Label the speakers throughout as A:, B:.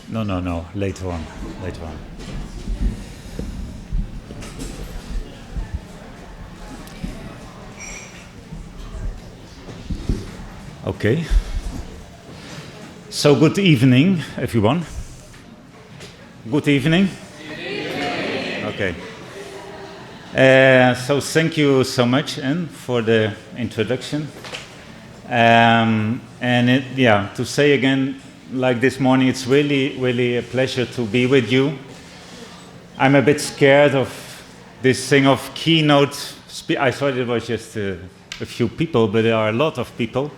A: No, later on. Okay. So good evening, everyone. Good evening. Okay. So thank you so much, Anne, for the introduction. To say again, like this morning, it's really a pleasure to be with you. I'm a bit scared of this thing of keynote. I thought it was just a few people, but there are a lot of people.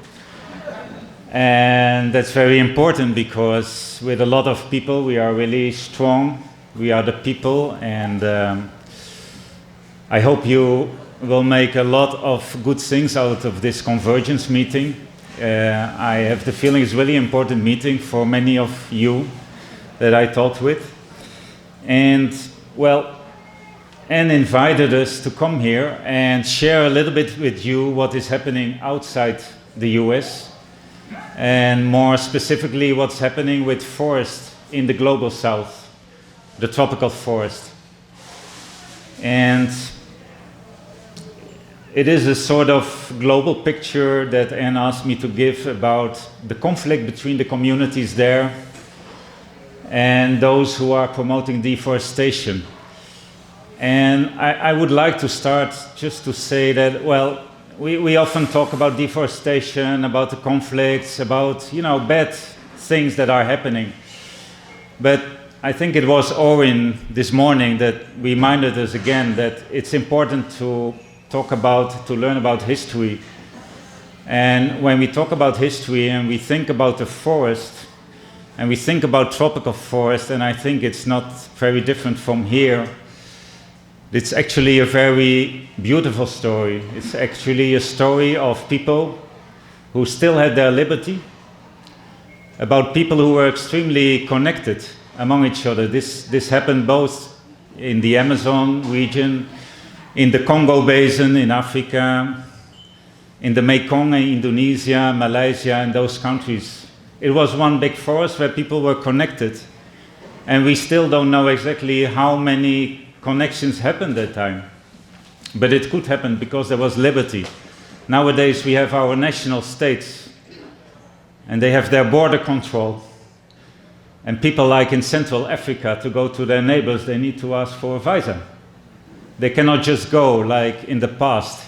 A: And that's very important because with a lot of people, we are really strong. We are the people, and I hope you will make a lot of good things out of this convergence meeting. I have the feeling it's a really important meeting for many of you that I talked with. And, well, Anne invited us to come here and share a little bit with you what is happening outside the US, and more specifically what's happening with forest in the global south, the tropical forest. And it is a sort of global picture that Anne asked me to give about the conflict between the communities there and those who are promoting deforestation. And I would like to start just to say that, well, we often talk about deforestation, about the conflicts, about, bad things that are happening. But I think it was Orin this morning that reminded us again that it's important to learn about history. And when we talk about history and we think about the forest, and we think about tropical forest, and I think it's not very different from here. It's actually a very beautiful story. It's actually a story of people who still had their liberty, about people who were extremely connected among each other. This happened both in the Amazon region, in the Congo Basin in Africa, in the Mekong in Indonesia, Malaysia, and those countries. It was one big forest where people were connected, and we still don't know exactly how many connections happened at that time. But it could happen because there was liberty. Nowadays we have our national states, and they have their border control. And people like in Central Africa, to go to their neighbors, they need to ask for a visa. They cannot just go like in the past.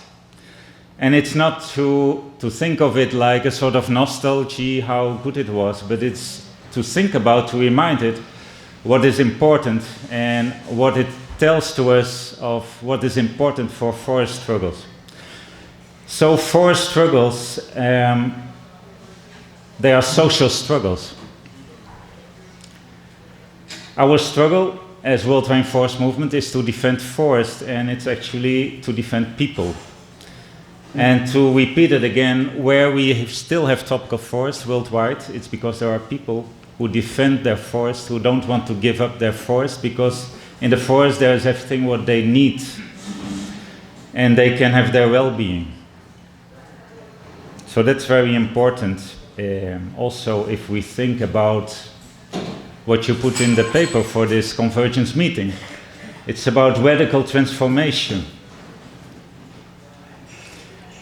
A: And it's not to think of it like a sort of nostalgia, how good it was, but it's to think about, to remind it what is important and what it tells to us of what is important for forest struggles. So forest struggles, they are social struggles. Our struggle as World Rainforest Movement is to defend forest, and it's actually to defend people. And to repeat it again, where we still have tropical forests worldwide, it's because there are people who defend their forest, who don't want to give up their forest, because in the forest there is everything what they need, and they can have their well-being. So that's very important. Also, if we think about what you put in the paper for this convergence meeting, it's about radical transformation.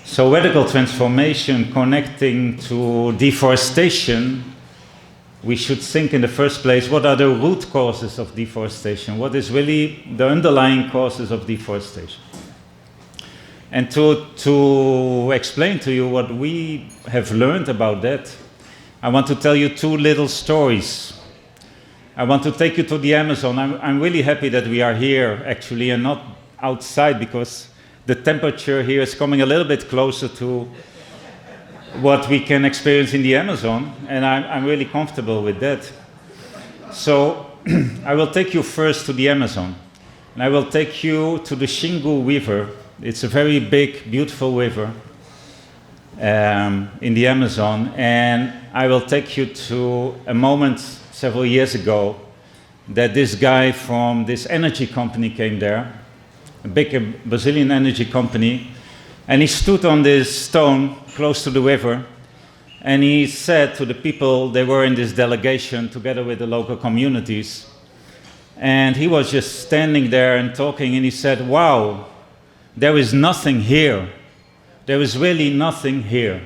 A: So radical transformation connecting to deforestation, we should think in the first place, what are the root causes of deforestation? What is really the underlying causes of deforestation? And to explain to you what we have learned about that, I want to tell you two little stories. I want to take you to the Amazon. I'm really happy that we are here, actually, and not outside, because the temperature here is coming a little bit closer to what we can experience in the Amazon, and I'm really comfortable with that. So I will take you first to the Amazon, and I will take you to the Xingu River. It's a very big, beautiful river in the Amazon, and I will take you to a moment several years ago that this guy from this energy company came there, a big Brazilian energy company, and he stood on this stone close to the river, And he said to the people, they were in this delegation together with the local communities, and he was just standing there and talking, and he said, wow, there is nothing here. There is really nothing here.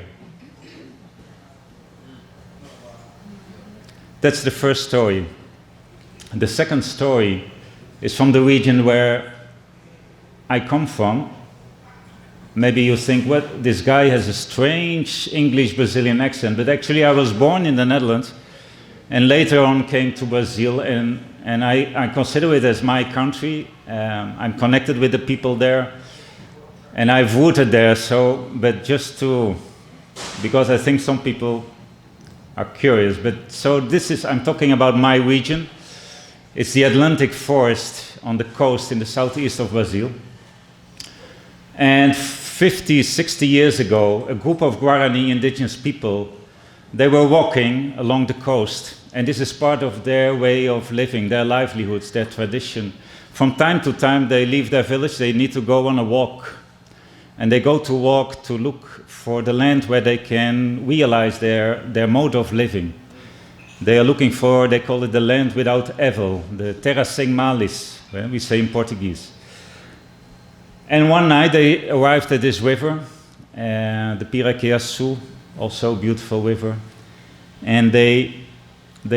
A: That's the first story. The second story is from the region where I come from. Maybe you think, what, this guy has a strange English Brazilian accent, but actually I was born in the Netherlands and later on came to Brazil, and I consider it as my country. I'm connected with the people there and I've rooted there, so, but just to, because I think some people are curious, but so this is, I'm talking about my region. It's the Atlantic forest on the coast in the southeast of Brazil. And 50, 60 years ago, a group of Guarani indigenous people, they were walking along the coast, and this is part of their way of living, their livelihoods, their tradition. From time to time, they leave their village, they need to go on a walk, and they go to walk to look for the land where they can realize their mode of living. They are looking for, they call it the land without evil, the terra sem males, we say in Portuguese. And one night they arrived at this river, the Piraqueaçu, also a beautiful river. And they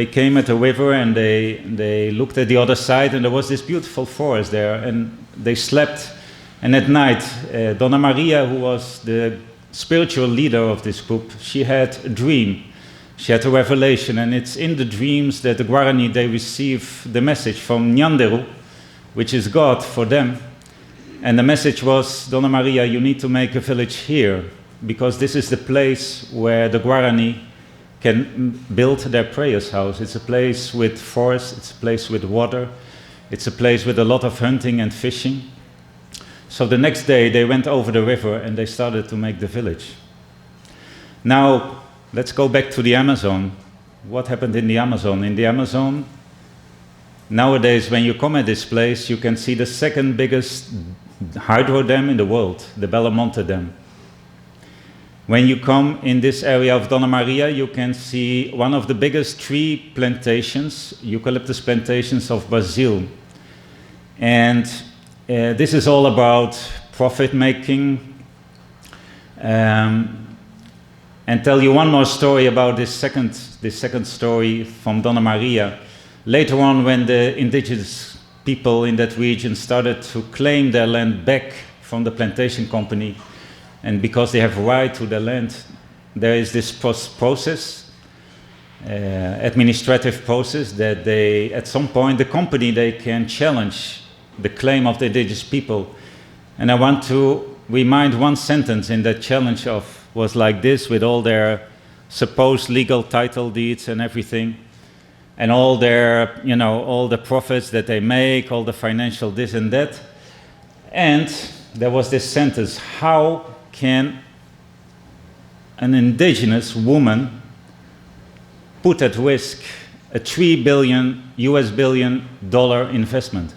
A: came at the river and they looked at the other side, and there was this beautiful forest there, and they slept. And at night, Dona Maria, who was the spiritual leader of this group, she had a dream. She had a revelation, and it's in the dreams that the Guarani, they receive the message from Nyanderu, which is God for them. And the message was, Dona Maria, you need to make a village here, because this is the place where the Guarani can build their prayers house. It's a place with forest, it's a place with water, it's a place with a lot of hunting and fishing. So the next day they went over the river and they started to make the village. Now, let's go back to the Amazon. What happened in the Amazon? In the Amazon, nowadays when you come at this place, you can see the second biggest hydro dam in the world, the Belo Monte Dam. When you come in this area of Dona Maria, you can see one of the biggest tree plantations, eucalyptus plantations of Brazil. And this is all about profit making. And tell you one more story about this second story from Dona Maria. Later on, when the indigenous people in that region started to claim their land back from the plantation company, and because they have a right to the land, there is this process, administrative process, that they, at some point, the company, they can challenge the claim of the indigenous people. And I want to remind one sentence in that challenge was like this, with all their supposed legal title deeds and everything, and all their, all the profits that they make, all the financial this and that. And there was this sentence, how can an indigenous woman put at risk a $3 billion investment?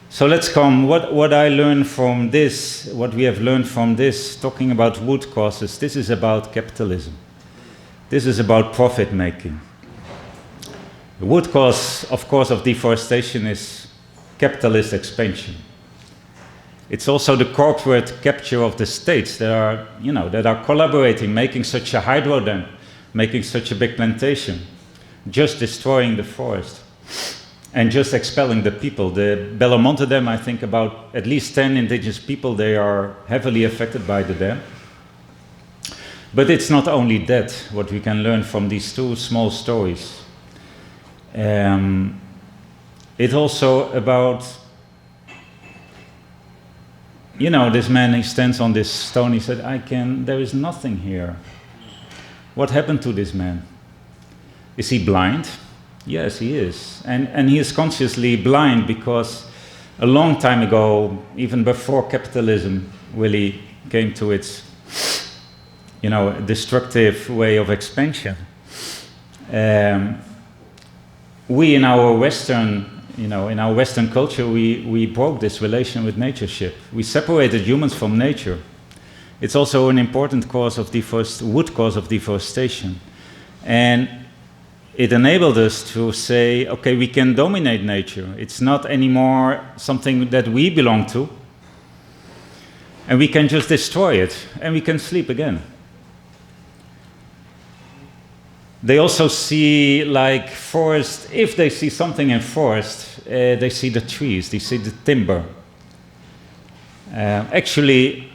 A: So let's come, what I learned from this, what we have learned from this, talking about root causes, this is about capitalism. This is about profit making. The root cause, of course, of deforestation is capitalist expansion. It's also the corporate capture of the states that are, that are collaborating, making such a hydro dam, making such a big plantation, just destroying the forest, and just expelling the people. The Belo Monte Dam, I think about at least 10 indigenous people, they are heavily affected by the dam. But it's not only that, what we can learn from these two small stories. It's also about, this man, he stands on this stone, he said, there is nothing here. What happened to this man? Is he blind? Yes, he is. And he is consciously blind because a long time ago, even before capitalism really came to its destructive way of expansion. We in our Western culture, we broke this relation with nature. We separated humans from nature. It's also an important wood cause of deforestation. And it enabled us to say, okay, we can dominate nature. It's not anymore something that we belong to. And we can just destroy it, and we can sleep again. They also see, like, forest, if they see something in forest, they see the trees, they see the timber. Actually,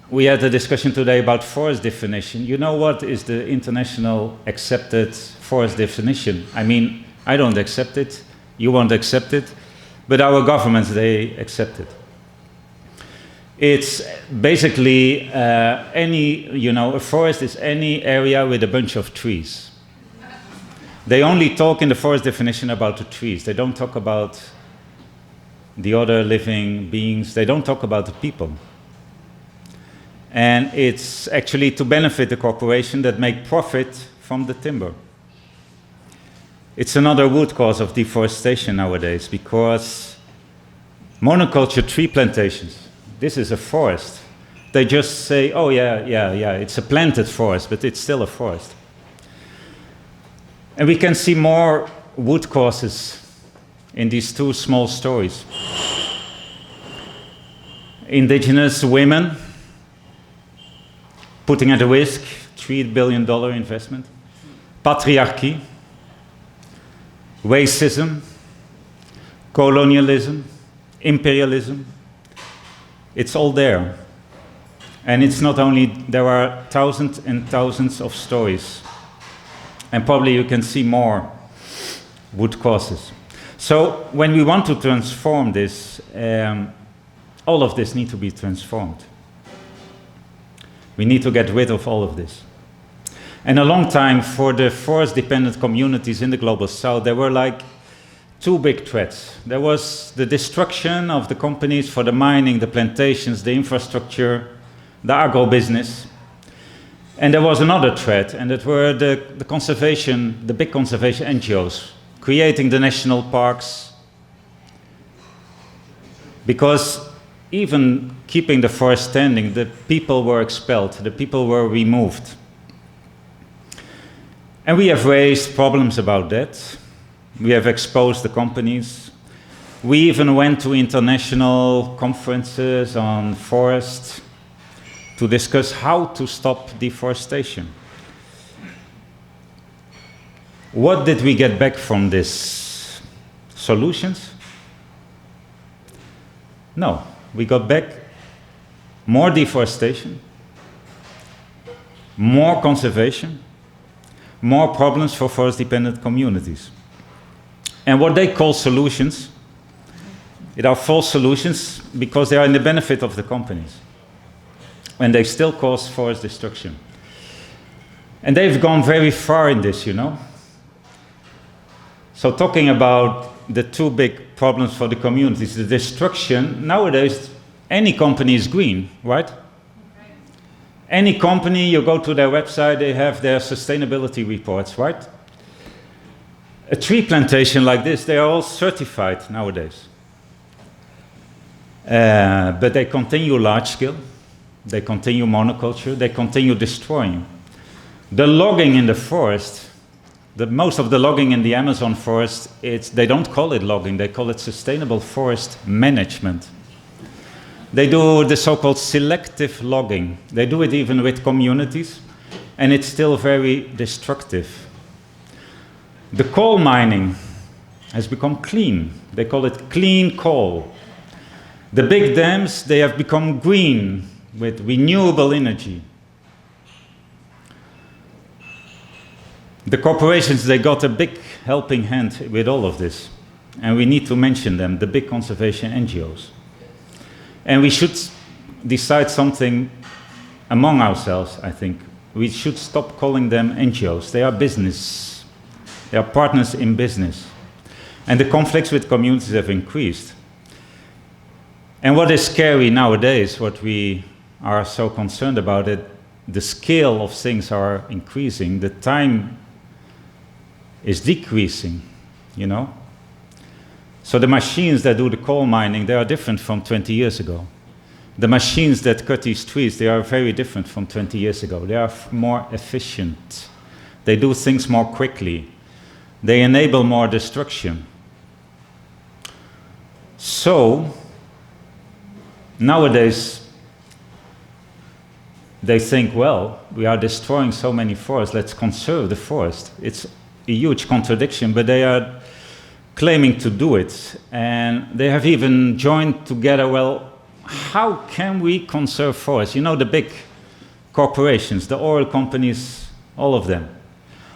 A: we had a discussion today about forest definition. You know what is the international accepted forest definition? I mean, I don't accept it, you won't accept it, but our governments, they accept it. It's basically a forest is any area with a bunch of trees. They only talk in the forest definition about the trees. They don't talk about the other living beings. They don't talk about the people. And it's actually to benefit the corporation that make profit from the timber. It's another root cause of deforestation nowadays, because monoculture tree plantations, this is a forest. They just say, oh yeah, it's a planted forest, but it's still a forest. And we can see more root causes in these two small stories. Indigenous women putting at risk $3 billion investment. Patriarchy, racism, colonialism, imperialism. It's all there. And it's not only, there are thousands and thousands of stories. And probably you can see more root causes. So when we want to transform this, all of this needs to be transformed. We need to get rid of all of this. And a long time for the forest-dependent communities in the Global South, there were like two big threats. There was the destruction of the companies for the mining, the plantations, the infrastructure, the agro-business. And there was another threat, and that were the big conservation NGOs, creating the national parks. Because even keeping the forest standing, the people were expelled, the people were removed. And we have raised problems about that. We have exposed the companies. We even went to international conferences on forest to discuss how to stop deforestation. What did we get back from this? Solutions? No. We got back more deforestation, more conservation, more problems for forest-dependent communities. And what they call solutions, it are false solutions because they are in the benefit of the companies. And they still cause forest destruction. And they've gone very far in this, you know. So talking about the two big problems for the communities, the destruction, nowadays any company is green, right? Any company, you go to their website, they have their sustainability reports, right? A tree plantation like this, they are all certified nowadays. But they continue large scale, they continue monoculture, they continue destroying. The logging in the forest, most of the logging in the Amazon forest, they don't call it logging, they call it sustainable forest management. They do the so-called selective logging. They do it even with communities, and it's still very destructive. The coal mining has become clean. They call it clean coal. The big dams, they have become green with renewable energy. The corporations, they got a big helping hand with all of this. And we need to mention them, the big conservation NGOs. And we should decide something among ourselves, I think. We should stop calling them NGOs. They are business. They are partners in business. And the conflicts with communities have increased. And what is scary nowadays, what we are so concerned about, it, the scale of things are increasing, the time is decreasing, you know. So the machines that do the coal mining, they are different from 20 years ago. The machines that cut these trees, they are very different from 20 years ago. They are more efficient. They do things more quickly. They enable more destruction. So, nowadays, they think, well, we are destroying so many forests, let's conserve the forest. It's a huge contradiction, but they are claiming to do it. And they have even joined together, well, how can we conserve forests? You know, the big corporations, the oil companies, all of them.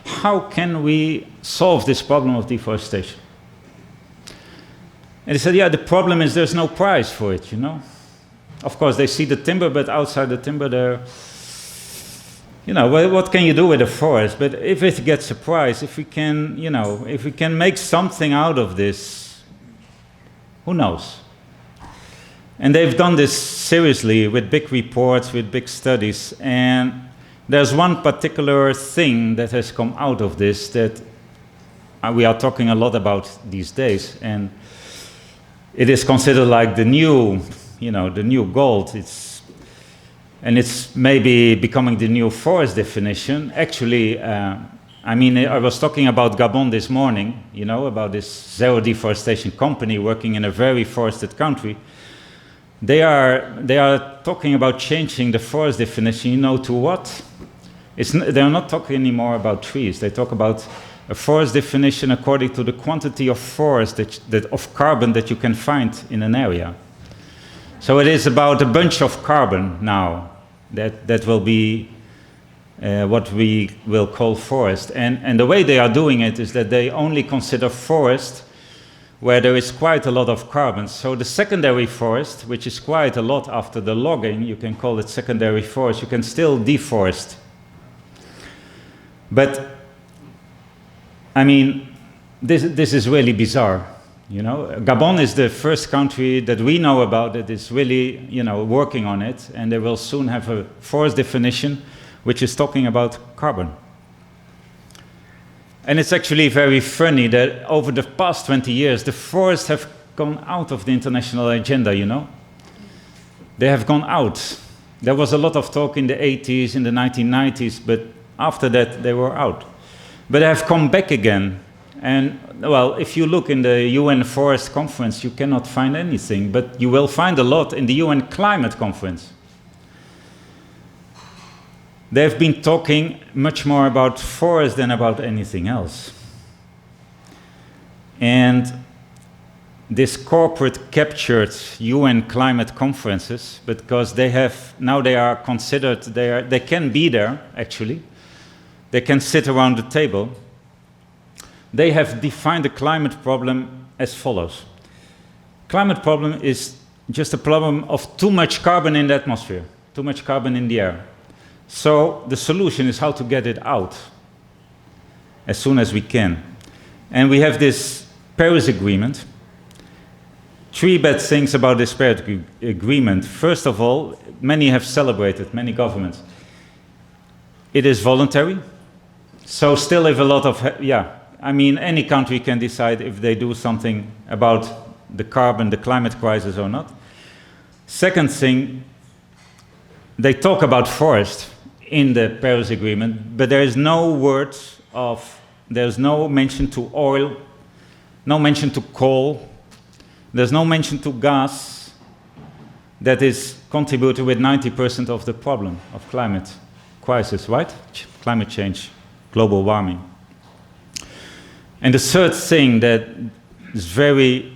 A: How can we solve this problem of deforestation? And they said, yeah, the problem is there's no price for it, you know. Of course, they see the timber, but outside the timber, there, you know, what can you do with a forest? But if it gets a price, if we can, you know, if we can make something out of this, who knows? And they've done this seriously with big reports, with big studies. And there's one particular thing that has come out of this that we are talking a lot about these days. And it is considered like the new, you know, the new gold. It's maybe becoming the new forest definition. Actually, I mean, I was talking about Gabon this morning, you know, about this zero deforestation company working in a very forested country. They are talking about changing the forest definition, you know, to what? They're not talking anymore about trees. They talk about a forest definition according to the quantity of forest of carbon that you can find in an area. So it is about a bunch of carbon now that will be what we will call forest. And the way they are doing it is that they only consider forest where there is quite a lot of carbon. So the secondary forest, which is quite a lot after the logging, you can call it secondary forest, you can still deforest. But, I mean, this is really bizarre, you know. Gabon is the first country that we know about that is really, you know, working on it, and they will soon have a forest definition which is talking about carbon. And it's actually very funny that over the past 20 years, the forests have gone out of the international agenda, you know. They have gone out. There was a lot of talk in the 80s, in the 1990s, but after that, they were out. But they have come back again. And, well, if you look in the UN Forest Conference, you cannot find anything, but you will find a lot in the UN Climate Conference. They've been talking much more about forest than about anything else. And this corporate captured UN climate conferences, because they are considered, they can be there, actually. They can sit around the table. They have defined the climate problem as follows. Climate problem is just a problem of too much carbon in the atmosphere, too much carbon in the air. So the solution is how to get it out as soon as we can. And we have this Paris Agreement. Three bad things about this Paris Agreement. First of all, many have celebrated, many governments. It is voluntary. So still if a lot of, I mean, any country can decide if they do something about the carbon, the climate crisis or not. Second thing, they talk about forest in the Paris Agreement, but there is no there's no mention to oil, no mention to coal, there's no mention to gas that is contributing with 90% of the problem of climate crisis, right? Climate change, global warming. And the third thing that is very,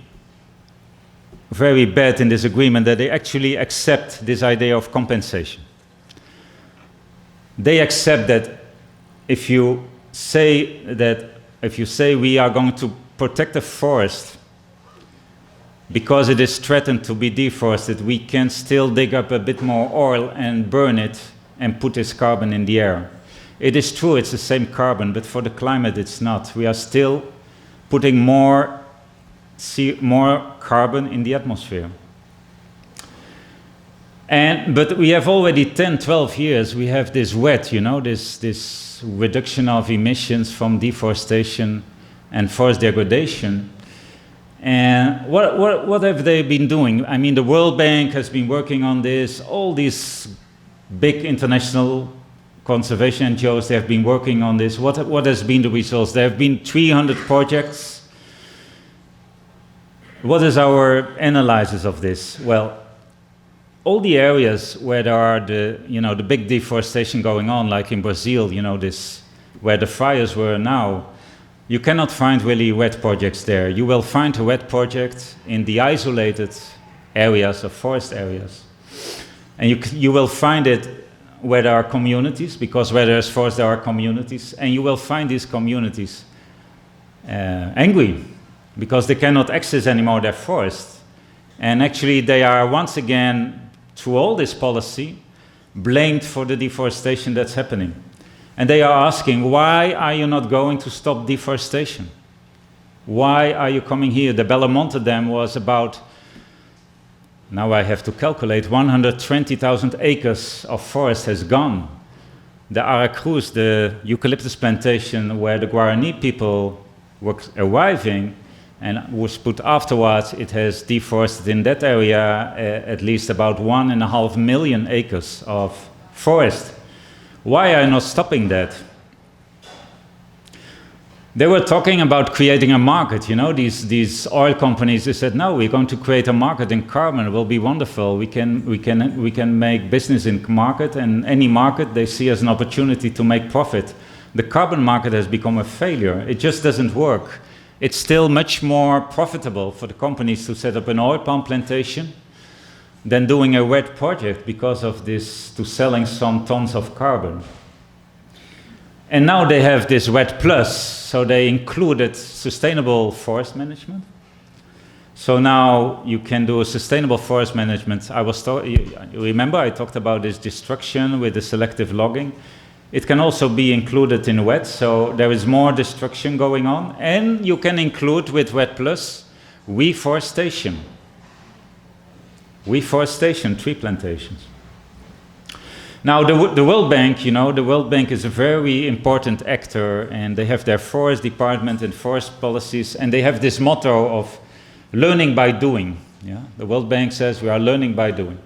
A: very bad in this agreement, that they actually accept this idea of compensation. They accept that if you say we are going to protect a forest because it is threatened to be deforested, we can still dig up a bit more oil and burn it and put this carbon in the air. It is true, it's the same carbon, but for the climate it's not. We are still putting more carbon in the atmosphere. But we have already 10, 12 years, we have this WET, you know, this reduction of emissions from deforestation and forest degradation. And what have they been doing? I mean, the World Bank has been working on this. All these big international conservation NGOs, they have been working on this. What has been the results? There have been 300 projects. What is our analysis of this? Well, all the areas where there are the big deforestation going on, like in Brazil, where the fires were now, you cannot find really wet projects there. You will find a wet project in the isolated areas of forest areas. And you will find it where there are communities, because where there's forest, there are communities. And you will find these communities angry, because they cannot access anymore their forest. And actually, they are once again, through all this policy, blamed for the deforestation that's happening. And they are asking, why are you not going to stop deforestation? Why are you coming here? The Belamonte Dam was about, now I have to calculate, 120,000 acres of forest has gone. The Aracruz, the eucalyptus plantation where the Guarani people were arriving and was put afterwards, it has deforested in that area at least about 1.5 million acres of forest. Why are you not stopping that? They were talking about creating a market, these oil companies. They said, no, we're going to create a market in carbon. It will be wonderful. We can make business in market, and any market they see as an opportunity to make profit. The carbon market has become a failure. It just doesn't work. It's still much more profitable for the companies to set up an oil palm plantation than doing a wet project because of this, to selling some tons of carbon. And now they have this wet plus, so they included sustainable forest management. So now you can do a sustainable forest management. Remember I talked about this destruction with the selective logging. It can also be included in wet, so there is more destruction going on. And you can include with wet plus reforestation. Reforestation, tree plantations. Now, the World Bank, the World Bank is a very important actor, and they have their forest department and forest policies, and they have this motto of learning by doing. Yeah? The World Bank says we are learning by doing.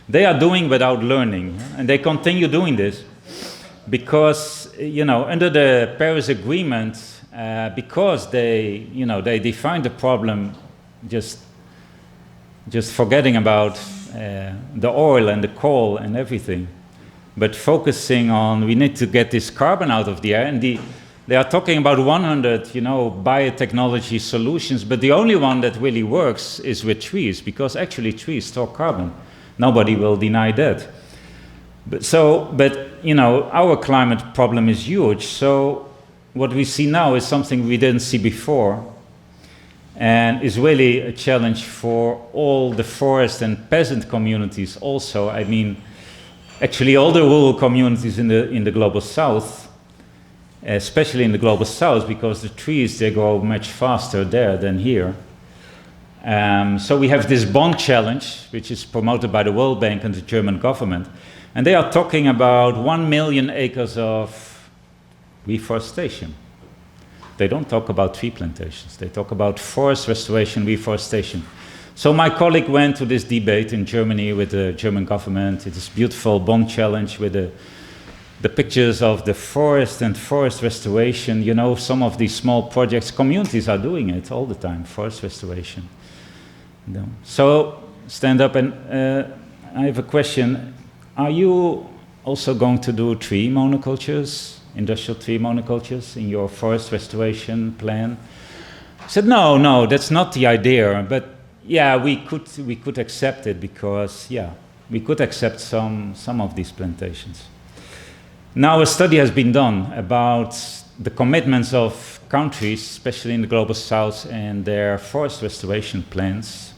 A: They are doing without learning, and they continue doing this because, under the Paris Agreement, because they defined the problem just forgetting about the oil and the coal and everything, but focusing on we need to get this carbon out of the air. And they are talking about 100, biotechnology solutions, but the only one that really works is with trees, because actually trees store carbon. Nobody will deny that. But our climate problem is huge. So what we see now is something we didn't see before, and is really a challenge for all the forest and peasant communities also. I mean, actually all the rural communities in the global south, especially in the global south, because the trees, they grow much faster there than here. So we have this bond challenge, which is promoted by the World Bank and the German government. And they are talking about 1 million acres of reforestation. They don't talk about tree plantations. They talk about forest restoration, reforestation. So my colleague went to this debate in Germany with the German government. It is beautiful bond challenge with the pictures of the forest and forest restoration. Some of these small projects, communities are doing it all the time, forest restoration. So stand up, and I have a question. Are you also going to do tree monocultures, industrial tree monocultures in your forest restoration plan? I said, no, that's not the idea, but yeah, we could accept it because, we could accept some of these plantations. Now a study has been done about the commitments of countries, especially in the global south, and their forest restoration plans.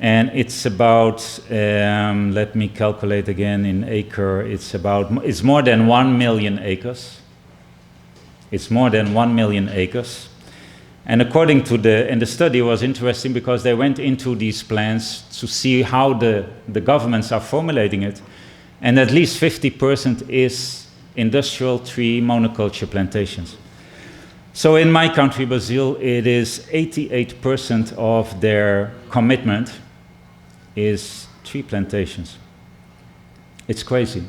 A: And it's about, let me calculate again in acre, it's more than 1 million acres. It's more than 1 million acres. And according to and the study was interesting because they went into these plans to see how the governments are formulating it. And at least 50% is industrial tree monoculture plantations. So in my country, Brazil, it is 88% of their commitment is tree plantations. It's crazy.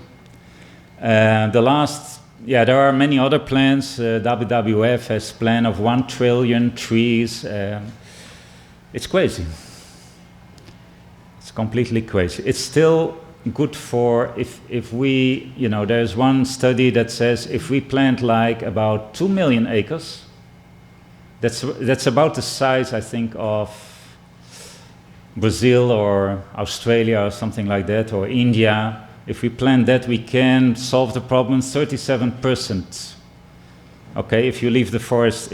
A: There are many other plans. WWF has a plan of 1 trillion trees. It's crazy. It's completely crazy. It's still good for if we, there's one study that says if we plant like about 2 million acres, that's about the size, I think, of Brazil or Australia or something like that, or India. If we plant that, we can solve the problem 37%. Okay, if you leave the forest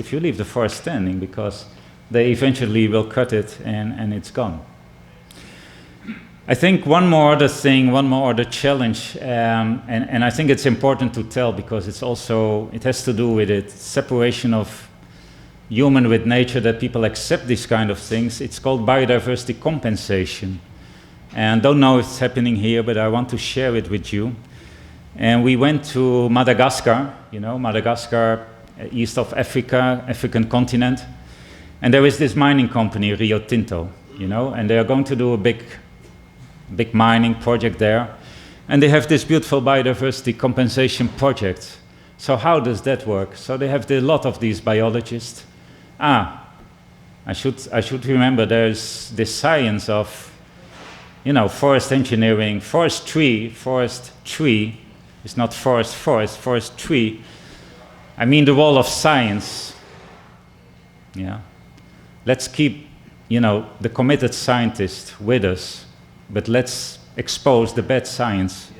A: standing, because they eventually will cut it and it's gone. I think one more other challenge, and I think it's important to tell because it has to do with it, separation of human with nature, that people accept these kind of things. It's called biodiversity compensation. And don't know if it's happening here, but I want to share it with you. And we went to Madagascar, Madagascar, east of Africa, African continent. And there is this mining company, Rio Tinto, and they are going to do a big mining project there. And they have this beautiful biodiversity compensation project. So how does that work? So they have a lot of these biologists. I should remember there's this science of, forest engineering, forest tree, it's not forest tree. I mean the wall of science. Yeah. Let's keep, the committed scientists with us, but let's expose the bad science.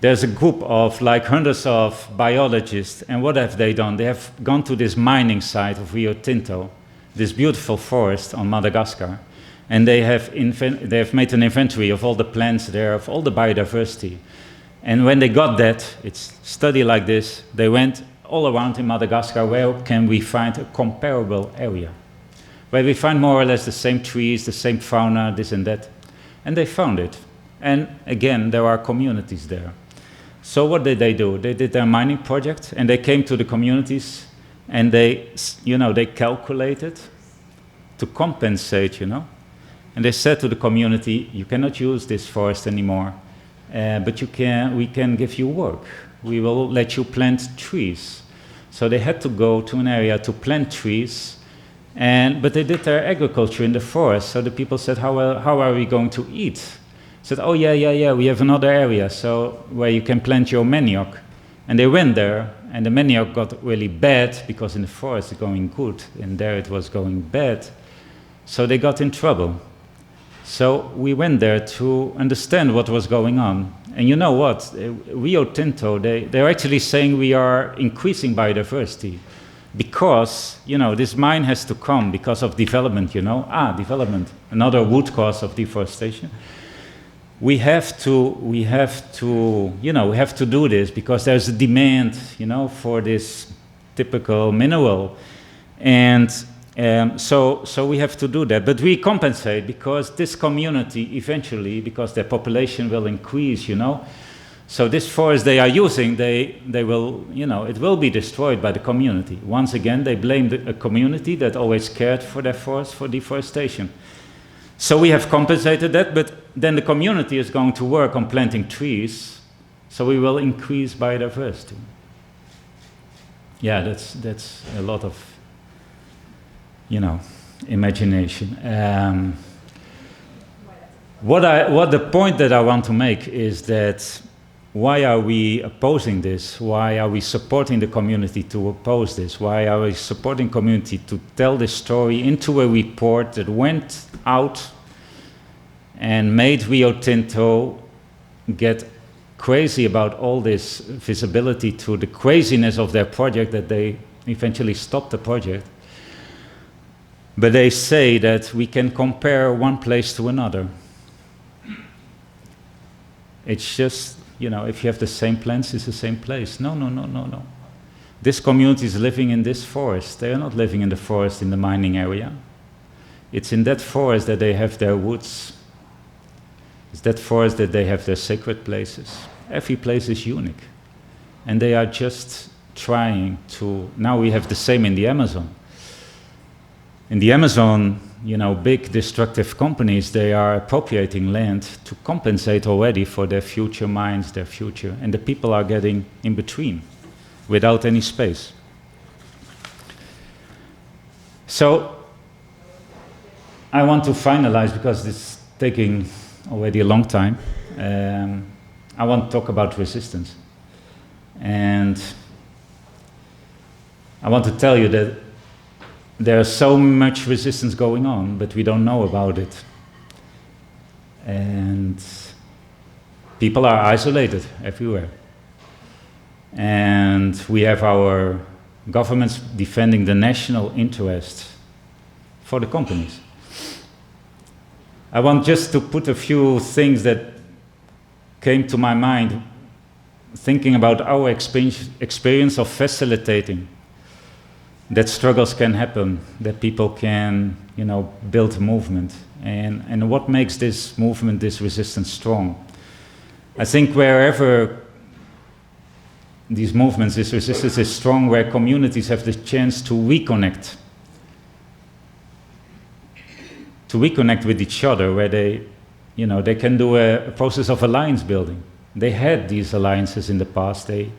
A: There's a group of like hundreds of biologists, and what have they done? They have gone to this mining site of Rio Tinto, this beautiful forest on Madagascar, and they have made an inventory of all the plants there, of all the biodiversity. And when they got that, it's a study like this, they went all around in Madagascar, where can we find a comparable area? Where we find more or less the same trees, the same fauna, this and that. And they found it. And again, there are communities there. So what did they do? They did their mining project, and they came to the communities, and they calculated to compensate, And they said to the community, you cannot use this forest anymore, but we can give you work. We will let you plant trees. So they had to go to an area to plant trees, but they did their agriculture in the forest. So the people said, how are we going to eat? Said, oh yeah, we have another area where you can plant your manioc. And they went there, and the manioc got really bad because in the forest it's going good, and there it was going bad. So they got in trouble. So we went there to understand what was going on. And you know what? Rio Tinto, they're actually saying we are increasing biodiversity because, this mine has to come because of development, development, another root cause of deforestation. We have to do this because there's a demand, for this typical mineral. And so we have to do that. But we compensate because this community eventually, because their population will increase, So this forest they are using, they will, it will be destroyed by the community. Once again, they blame a community that always cared for their forest for deforestation. So we have compensated that, but then the community is going to work on planting trees, so we will increase biodiversity. Yeah, that's a lot of, imagination. What the point that I want to make is that why are we opposing this? Why are we supporting the community to oppose this? Why are we supporting community to tell this story into a report that went out and made Rio Tinto get crazy about all this visibility to the craziness of their project, that they eventually stopped the project? But they say that we can compare one place to another. It's just, if you have the same plants, it's the same place. No. This community is living in this forest. They are not living in the forest in the mining area. It's in that forest that they have their woods. It's that forest that they have their sacred places. Every place is unique. And they are just, trying to, now we have the same in the Amazon. In the Amazon, you know, big destructive companies, they are appropriating land to compensate already for their future mines, their future, and the people are getting in between without any space. So I want to finalize, because it's taking already a long time. I want to talk about resistance. And I want to tell you that there's so much resistance going on, but we don't know about it. And people are isolated everywhere. And we have our governments defending the national interest for the companies. I want just to put a few things that came to my mind thinking about our experience of facilitating that struggles can happen, that people can, you know, build a movement, and what makes this movement, this resistance, strong. I think wherever these movements, this resistance is strong, where communities have the chance to reconnect with each other, where they, you know, they can do a process of alliance building. They had these alliances in the past, they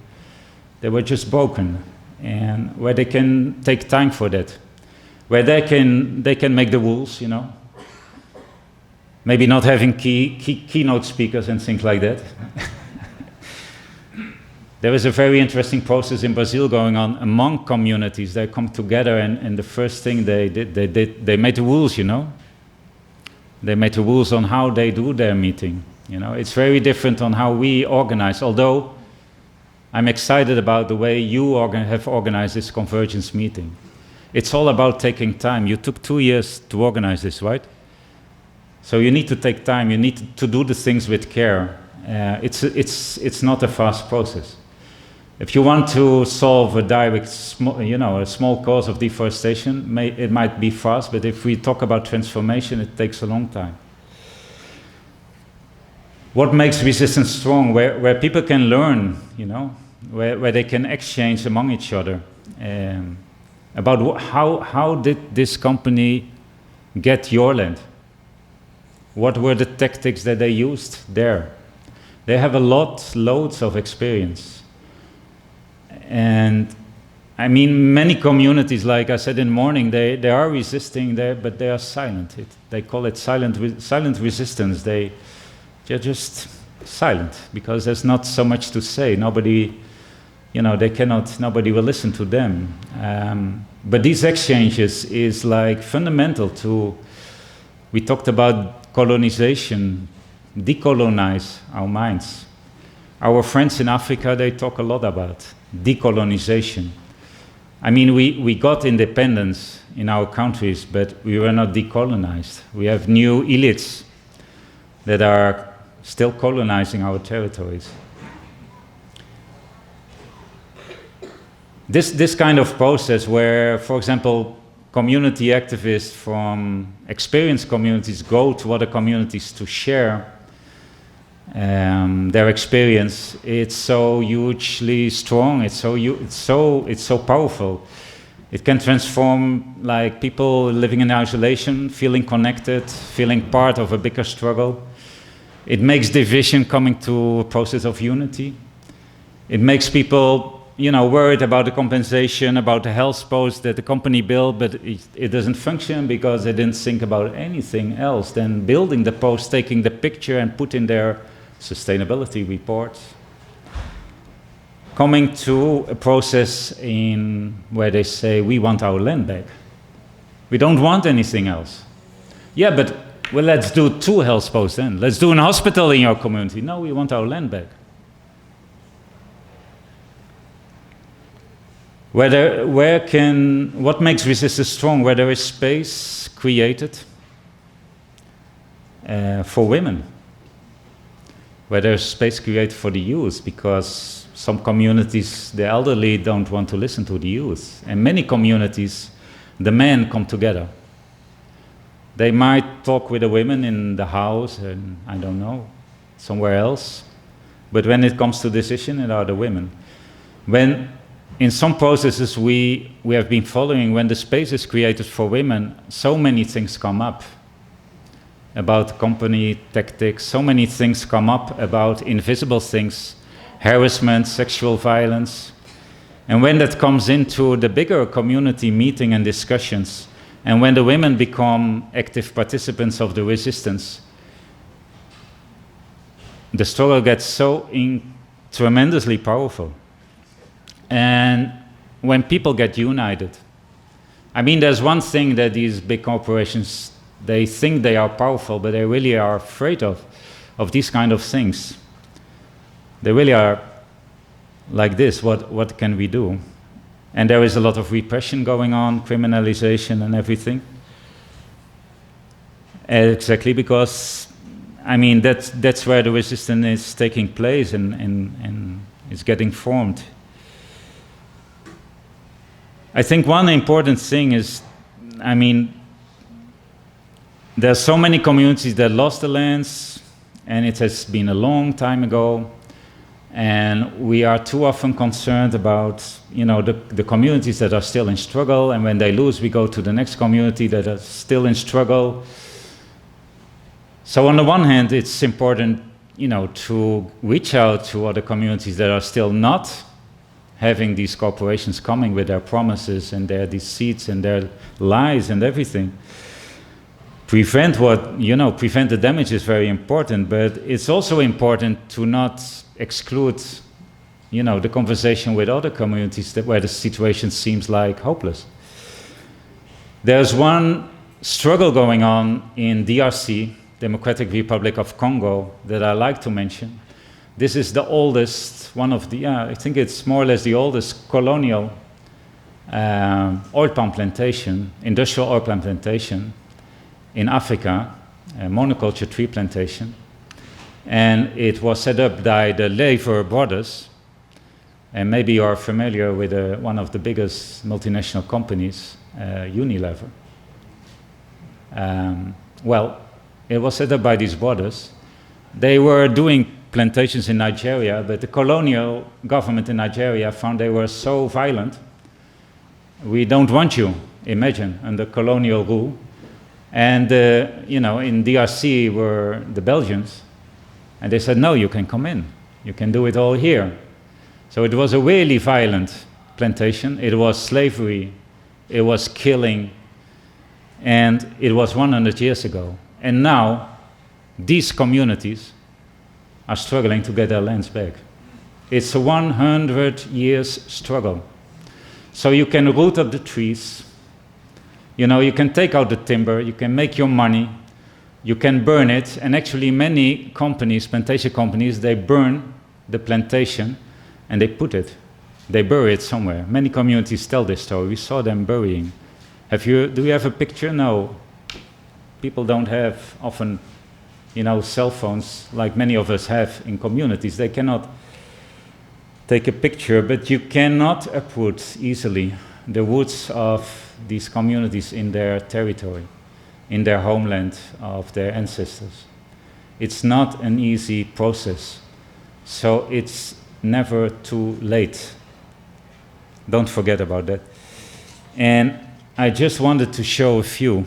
A: were just broken, and where they can take time for that, where they can make the rules, you know, maybe not having keynote speakers and things like that. There is a very interesting process in Brazil going on among communities. They come together, and the first thing they did, they made the rules, you know. They made the rules on how they do their meeting. You know, it's very different on how we organize, although I'm excited about the way you have organized this convergence meeting. It's all about taking time. You took 2 years to organize this, right? So you need to take time. You need to do the things with care. It's not a fast process. If you want to solve a direct, you know, a small cause of deforestation, it might be fast, but if we talk about transformation, it takes a long time. What makes resistance strong? Where people can learn, you know, where they can exchange among each other about how did this company get your land? What were the tactics that they used there? They have loads of experience. And I mean, many communities, like I said in the morning, they are resisting there, but they are silent. They call it silent resistance. They're just silent because there's not so much to say. Nobody, you know, nobody will listen to them. But these exchanges is like fundamental to, we talked about colonization, decolonize our minds. Our friends in Africa, they talk a lot about decolonization. I mean, we got independence in our countries, but we were not decolonized. We have new elites that are still colonizing our territories. This kind of process where, for example, community activists from experienced communities go to other communities to share their experience, it's so hugely strong, it's so powerful. It can transform, like, people living in isolation, feeling connected, feeling part of a bigger struggle. It makes division coming to a process of unity. It makes people, you know, worried about the compensation, about the health post that the company built, but it doesn't function because they didn't think about anything else than building the post, taking the picture and putting their sustainability reports. Coming to a process where they say, we want our land back. We don't want anything else. Yeah, but well, let's do 2 health posts then. Let's do a hospital in your community. No, we want our land back. What makes resistance strong? Where there is space created for women. Where there's space created for the youth, because some communities, the elderly don't want to listen to the youth. And many communities, the men come together. They might talk with the women in the house and, I don't know, somewhere else. But when it comes to decision, it are the women. When in some processes we have been following, when the space is created for women, so many things come up about company tactics, so many things come up about invisible things, harassment, sexual violence. And when that comes into the bigger community meeting and discussions, and when the women become active participants of the resistance, the struggle gets so tremendously powerful. And when people get united, I mean, there's one thing that these big corporations, they think they are powerful, but they really are afraid of these kind of things. They really are like this, what can we do? And there is a lot of repression going on, criminalization and everything. Exactly, because, I mean, that's where the resistance is taking place and is getting formed. I think one important thing is, I mean, there are so many communities that lost the lands, and it has been a long time ago, and we are too often concerned about, you know, the communities that are still in struggle, and when they lose, we go to the next community that are still in struggle. So on the one hand, it's important, you know, to reach out to other communities that are still not having these corporations coming with their promises and their deceits and their lies and everything. Prevent the damage is very important, but it's also important to not exclude, you know, the conversation with other communities where the situation seems like hopeless. There's one struggle going on in DRC, Democratic Republic of Congo, that I like to mention. This is the oldest, one of the, I think it's more or less the oldest colonial oil palm plantation, industrial oil palm plantation in Africa, a monoculture tree plantation. And it was set up by the Lever brothers. And maybe you are familiar with one of the biggest multinational companies, Unilever. Well, it was set up by these brothers. They were doing plantations in Nigeria, but the colonial government in Nigeria found they were so violent. We don't want you, imagine, under colonial rule. And, you know, in DRC were the Belgians. And they said, no, you can come in. You can do it all here. So it was a really violent plantation. It was slavery. It was killing. And it was 100 years ago. And now, these communities are struggling to get their lands back. It's a 100 years struggle. So you can root up the trees, you know, you can take out the timber, you can make your money, you can burn it, and actually many companies, plantation companies, they burn the plantation and they bury it somewhere. Many communities tell this story. We saw them burying. Do you have a picture? No. People don't have often, you know, cell phones like many of us have in communities. They cannot take a picture, but you cannot uproot easily the roots of these communities in their territory, in their homeland of their ancestors. It's not an easy process, so it's never too late. Don't forget about that. And I just wanted to show a few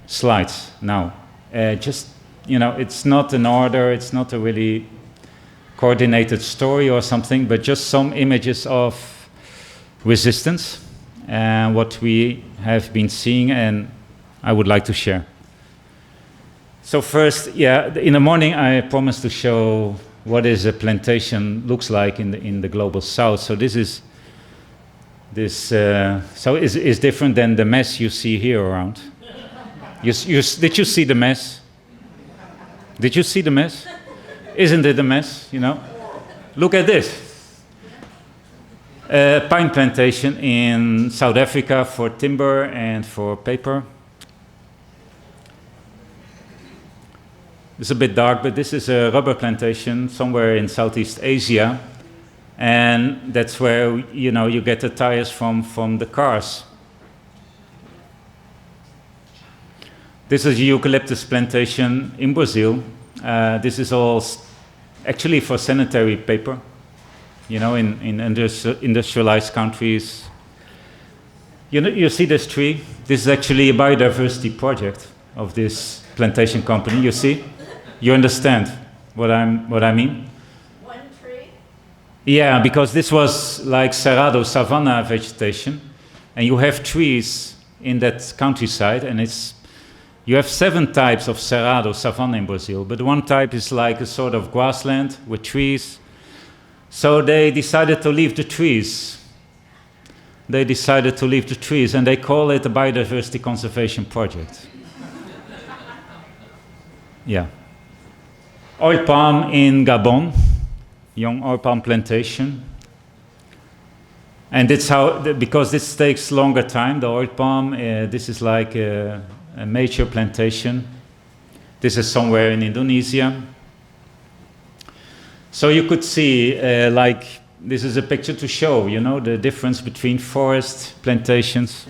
A: slides now. Just, you know, it's not an order, it's not a really coordinated story or something, but just some images of resistance and what we have been seeing and I would like to share. So first, yeah, in the morning I promised to show what is a plantation looks like in the global south. So this is different than the mess you see here around. Did you see the mess? Did you see the mess? Isn't it a mess, you know? Look at this. A pine plantation in South Africa for timber and for paper. It's a bit dark, but this is a rubber plantation somewhere in Southeast Asia. And that's where, you know, you get the tires from the cars. This is a eucalyptus plantation in Brazil. This is all actually for sanitary paper. you know, in industrialized countries. You know, you see this tree? This is actually a biodiversity project of this plantation company. You see? You understand what I mean?
B: One tree?
A: Yeah, because this was like cerrado, savanna vegetation, and you have trees in that countryside, and you have 7 types of cerrado, savanna in Brazil, but one type is like a sort of grassland with trees. So they decided to leave the trees. They decided to leave the trees, and they call it a Biodiversity Conservation Project. Yeah. Oil palm in Gabon, young oil palm plantation. And it's because this takes longer time, the oil palm, this is like a major plantation. This is somewhere in Indonesia. So you could see, like, this is a picture to show, you know, the difference between forest plantations.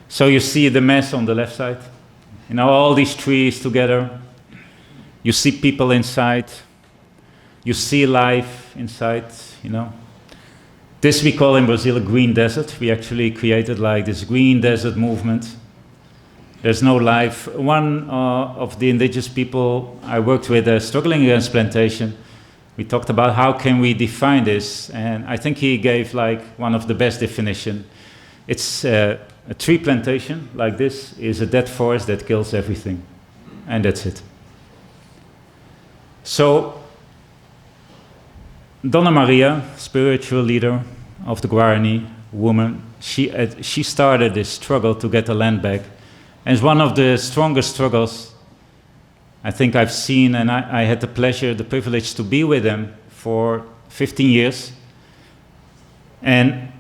A: So you see the mess on the left side, you know, all these trees together. You see people inside. You see life inside, you know. This we call in Brazil a green desert. We actually created like this green desert movement. There's no life. One of the indigenous people I worked with struggling against plantation, we talked about how can we define this, and I think he gave like one of the best definition. It's a tree plantation like this is a dead forest that kills everything, and that's it. So Donna Maria, spiritual leader of the Guarani Women, she started this struggle to get the land back, and it's one of the strongest struggles I think I've seen, and I had the pleasure, the privilege to be with them for 15 years. And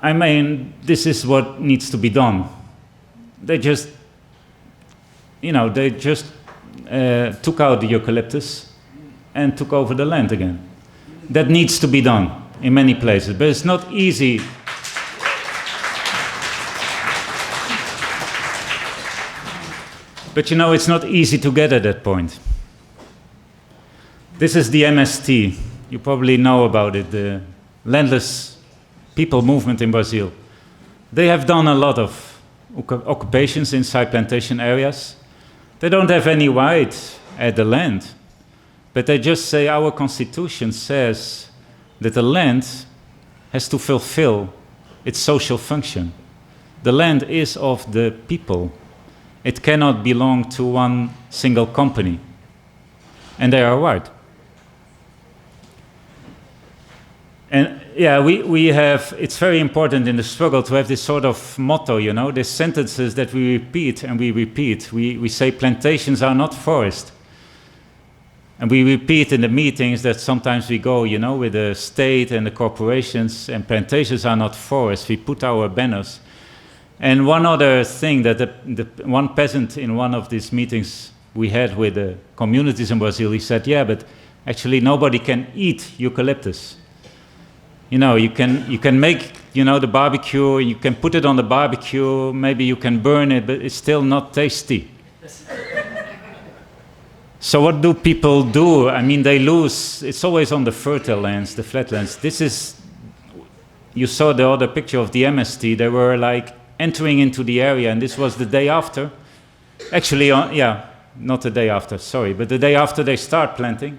A: I mean, this is what needs to be done. They just, you know, took out the eucalyptus and took over the land again. That needs to be done in many places, but it's not easy. But you know, it's not easy to get at that point. This is the MST. You probably know about it, the Landless People Movement in Brazil. They have done a lot of occupations inside plantation areas. They don't have any right at the land, but they just say our constitution says that the land has to fulfill its social function. The land is of the people. It cannot belong to one single company. And they are right. And yeah, we have, it's very important in the struggle to have this sort of motto, you know, these sentences that we repeat and we repeat. We say plantations are not forest. And we repeat in the meetings that sometimes we go, you know, with the state and the corporations, and plantations are not forests. We put our banners. And one other thing that one peasant in one of these meetings we had with the communities in Brazil, he said, yeah, but actually nobody can eat eucalyptus. You know, you can make, you know, the barbecue, you can put it on the barbecue, maybe you can burn it, but it's still not tasty. So what do people do? I mean, they lose, it's always on the fertile lands, the flatlands. This is, you saw the other picture of the MST, they were like entering into the area, and this was the day after. Actually, yeah, not the day after, sorry, but the day after they start planting.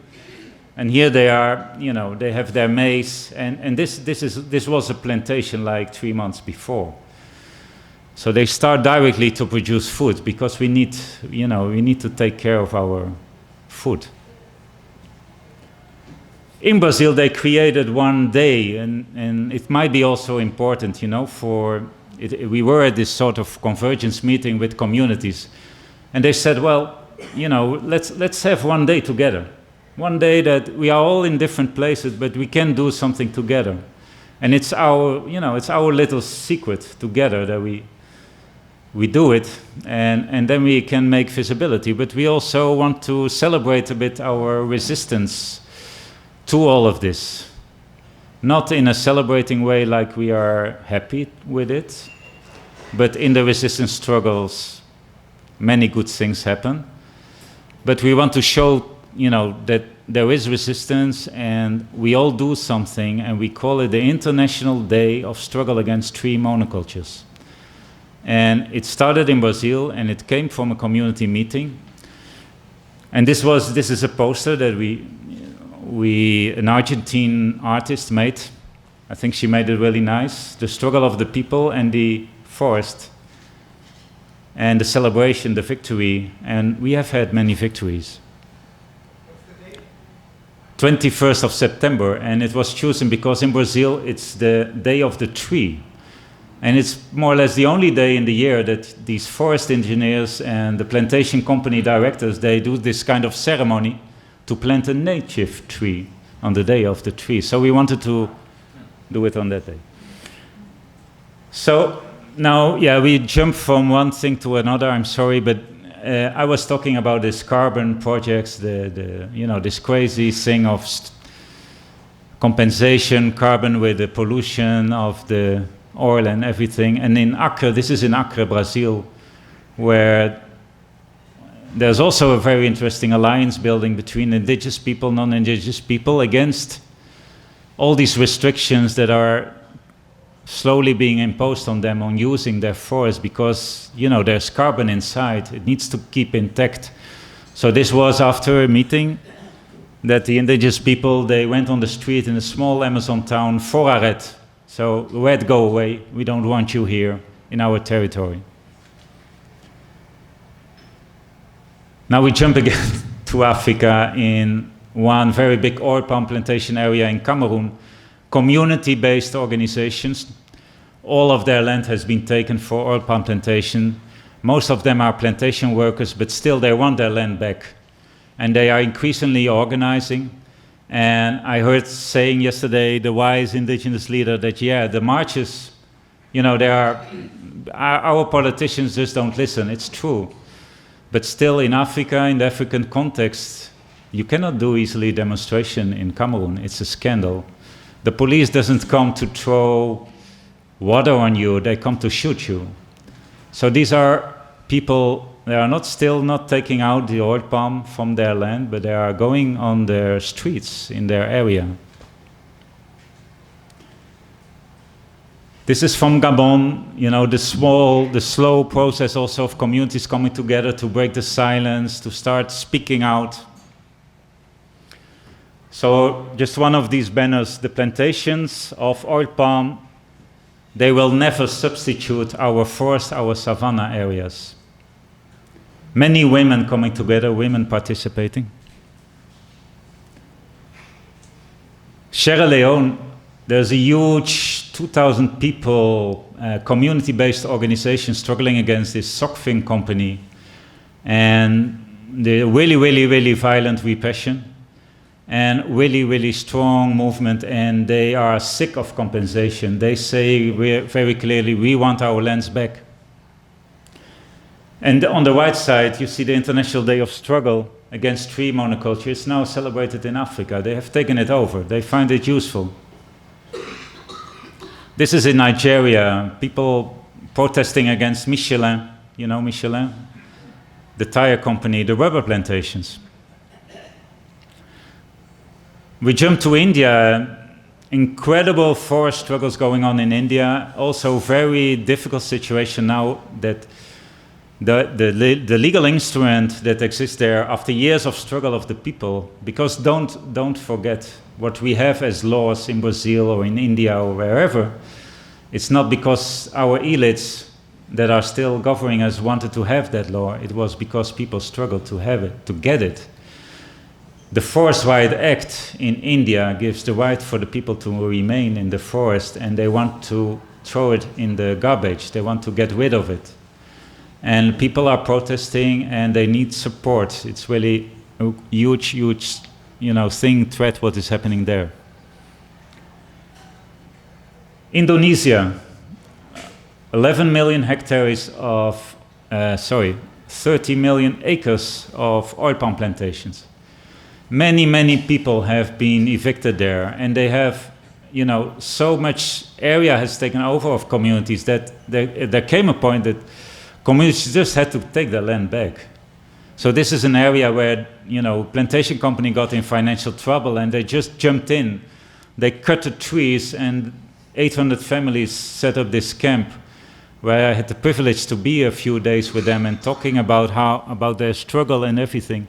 A: And here they are, you know, they have their maize, and this was a plantation like 3 months before. So they start directly to produce food because we need, you know, we need to take care of our food. In Brazil, they created one day, and it might be also important, you know, we were at this sort of convergence meeting with communities, and they said, well, you know, let's have one day together. One day that we are all in different places, but we can do something together. And it's our, you know, it's our little secret together that we do it, and then we can make visibility. But we also want to celebrate a bit our resistance to all of this. Not in a celebrating way like we are happy with it, but in the resistance struggles, many good things happen. But we want to show, you know, that there is resistance, and we all do something, and we call it the International Day of Struggle Against Tree Monocultures. And it started in Brazil, and it came from a community meeting. And this is a poster that an Argentine artist made. I think she made it really nice. The struggle of the people and the forest, and the celebration, the victory. And we have had many victories. 21st of September, and it was chosen because in Brazil it's the day of the tree. And it's more or less the only day in the year that these forest engineers and the plantation company directors, they do this kind of ceremony to plant a native tree on the day of the tree. So we wanted to do it on that day. So now, yeah, we jump from one thing to another, I'm sorry, but I was talking about this carbon projects, this crazy thing of compensation, carbon with the pollution of the oil and everything. And in Acre, this is in Acre, Brazil, where there's also a very interesting alliance building between indigenous people, non-indigenous people, against all these restrictions that are slowly being imposed on them on using their forest, because there's carbon inside. It needs to keep intact. So this was after a meeting that the indigenous people, they went on the street in a small Amazon town, Foraret. So red, go away. We don't want you here in our territory. Now we jump again to Africa in one very big oil palm plantation area in Cameroon. Community-based organizations. All of their land has been taken for oil palm plantation. Most of them are plantation workers, but still they want their land back. And they are increasingly organizing. And I heard saying yesterday, the wise indigenous leader, that the marches, our politicians just don't listen. It's true. But still in Africa, in the African context, you cannot do easily demonstration in Cameroon. It's a scandal. The police doesn't come to throw water on you, they come to shoot you. So these are people, they are still not taking out the oil palm from their land, but they are going on their streets in their area. This is from Gabon, the slow process also of communities coming together to break the silence, to start speaking out. So just one of these banners, the plantations of oil palm, they will never substitute our forest, our savanna areas. Many women coming together, women participating. Sierra Leone, there's a huge 2,000 people community-based organization struggling against this sockfin company, and the really violent repression, and really strong movement, and they are sick of compensation. They say very clearly, we want our lands back. And on the right side, you see the International Day of Struggle Against Tree Monoculture. It's now celebrated in Africa. They have taken it over. They find it useful. This is in Nigeria, people protesting against Michelin, Michelin, the tire company, the rubber plantations. We jump to India, incredible forest struggles going on in India, also very difficult situation now that the legal instrument that exists there after years of struggle of the people, because don't forget what we have as laws in Brazil or in India or wherever, it's not because our elites that are still governing us wanted to have that law, it was because people struggled to have it, to get it. The Forest Right Act in India gives the right for the people to remain in the forest, and they want to throw it in the garbage. They want to get rid of it. And people are protesting, and they need support. It's really a huge, threat what is happening there. Indonesia, 11 million hectares of, 30 million acres of oil palm plantations. Many people have been evicted there, and they have, so much area has taken over of communities that there came a point that communities just had to take their land back. So this is an area where, plantation company got in financial trouble and they just jumped in. They cut the trees and 800 families set up this camp where I had the privilege to be a few days with them and talking about their struggle and everything.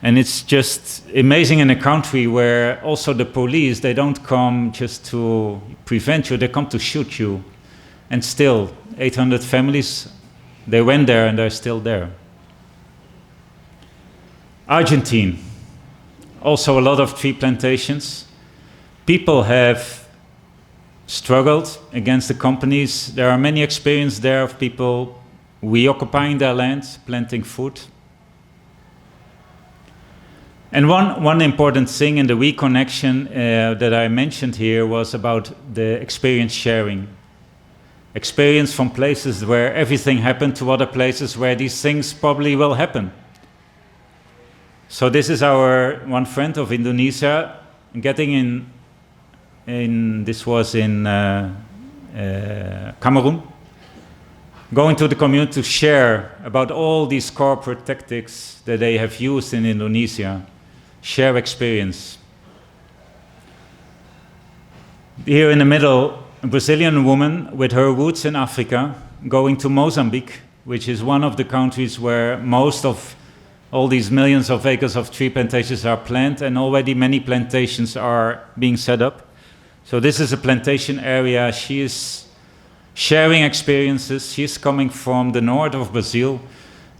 A: And it's just amazing in a country where also the police, they don't come just to prevent you, they come to shoot you. And still, 800 families, they went there and they're still there. Argentina, also a lot of tree plantations. People have struggled against the companies. There are many experiences there of people reoccupying their land, planting food. And one important thing in the reconnection that I mentioned here was about the experience sharing. Experience from places where everything happened to other places where these things probably will happen. So this is our one friend of Indonesia getting this was in Cameroon, going to the community to share about all these corporate tactics that they have used in Indonesia. Share experience. Here in the middle, a Brazilian woman with her roots in Africa going to Mozambique, which is one of the countries where most of all these millions of acres of tree plantations are planted, and already many plantations are being set up. So this is a plantation area. She is sharing experiences. She's coming from the north of Brazil,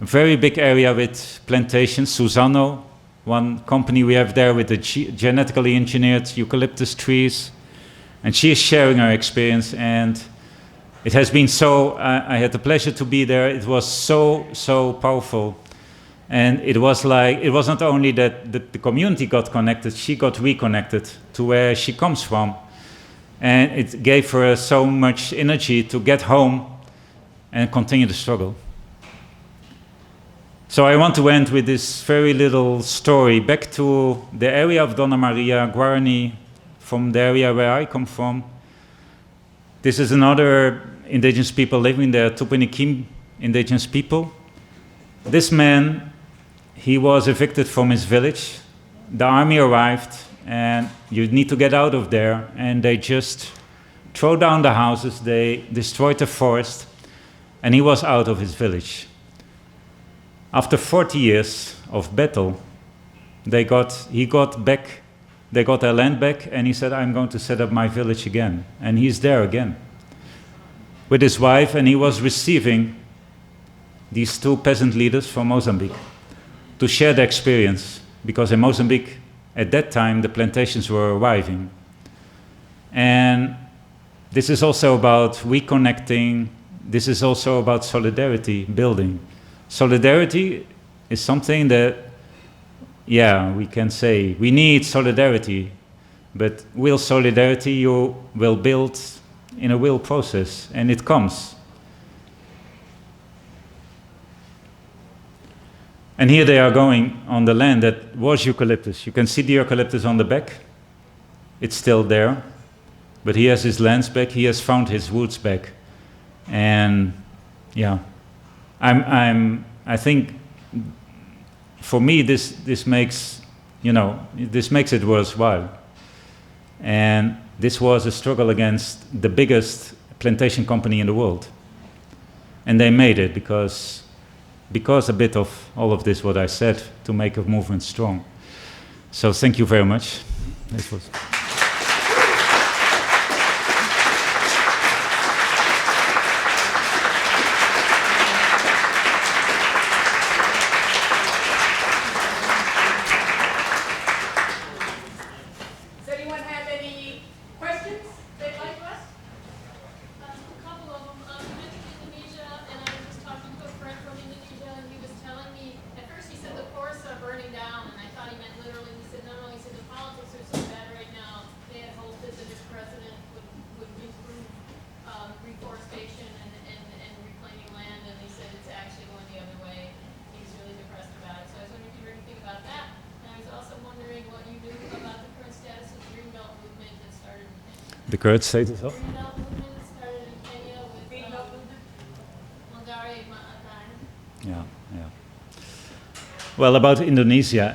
A: a very big area with plantations, Suzano, one company we have there with the genetically engineered eucalyptus trees. And she is sharing her experience, and it has been so, I had the pleasure to be there. It was so powerful. And it was like, it was not only that the community got connected, she got reconnected to where she comes from. And it gave her so much energy to get home and continue the struggle. So I want to end with this very little story back to the area of Dona Maria, Guarani, from the area where I come from. This is another indigenous people living there, Tupiniquim indigenous people. This man, he was evicted from his village. The army arrived, and you need to get out of there, and they just throw down the houses, they destroyed the forest, and he was out of his village. After 40 years of battle, they got their land back, and he said, I'm going to set up my village again. And he's there again with his wife, and he was receiving these two peasant leaders from Mozambique to share their experience, because in Mozambique, at that time, the plantations were arriving. And this is also about reconnecting. This is also about solidarity building. Solidarity is something that, we can say we need solidarity, but real solidarity you will build in a real process, and it comes. And here they are going on the land that was eucalyptus. You can see the eucalyptus on the back. It's still there, but he has his lands back. He has found his roots back, and I think for me this makes it worthwhile. And this was a struggle against the biggest plantation company in the world, and they made it because a bit of all of this what I said to make a movement strong. So thank you very much. This was. The Kurds say this off? Well, about Indonesia,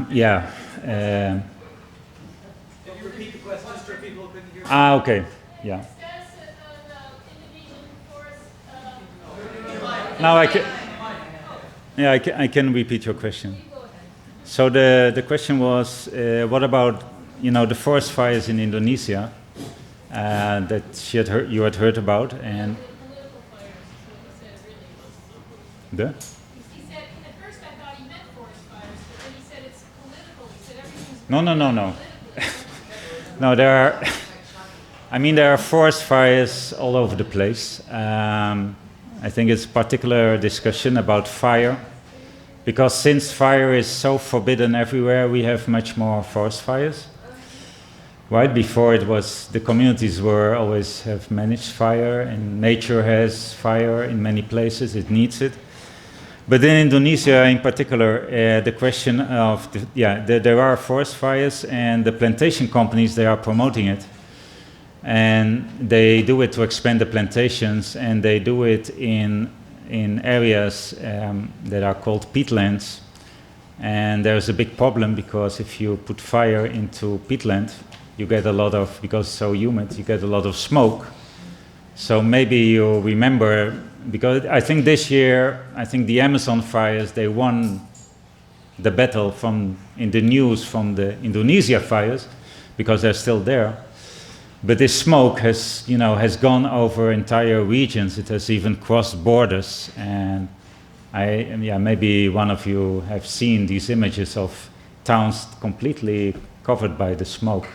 A: yeah.
B: Can you repeat the question just for people who couldn't hear you?
A: Okay, yeah. Now I can. Yeah, I can repeat your question. So the question was, what about the forest fires in Indonesia that you had heard about, and the.
C: He said, at first I thought he meant forest fires, but then he said it's political. He said everything's
A: No. No, there are forest fires all over the place. I think it's a particular discussion about fire, because since fire is so forbidden everywhere, we have much more forest fires. Right before it was, the communities were always have managed fire, and nature has fire in many places, it needs it. But in Indonesia in particular, the question of, there are forest fires, and the plantation companies, they are promoting it. And they do it to expand the plantations, and they do it in areas that are called peatlands. And there's a big problem, because if you put fire into peatland, you get a lot of, because it's so humid, you get a lot of smoke. So maybe you remember, because I think this year, the Amazon fires, they won the battle in the news from the Indonesia fires, because they're still there. But this smoke has gone over entire regions. It has even crossed borders. And maybe one of you have seen these images of towns completely covered by the smoke.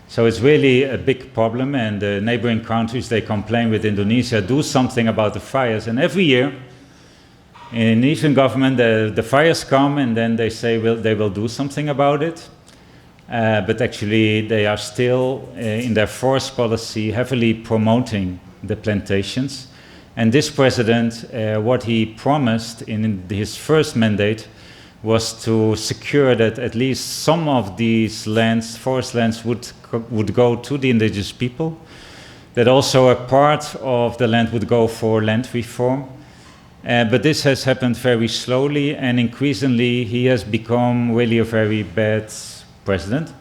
A: So it's really a big problem, and the neighboring countries, they complain with Indonesia, do something about the fires. And every year, in the Indonesian government, the fires come, and then they say they will do something about it. But actually, they are still, in their forest policy, heavily promoting the plantations. And this president, what he promised in his first mandate, was to secure that at least some of these lands, forest lands, would go to the indigenous people, that also a part of the land would go for land reform. But this has happened very slowly, and increasingly he has become really a very bad president,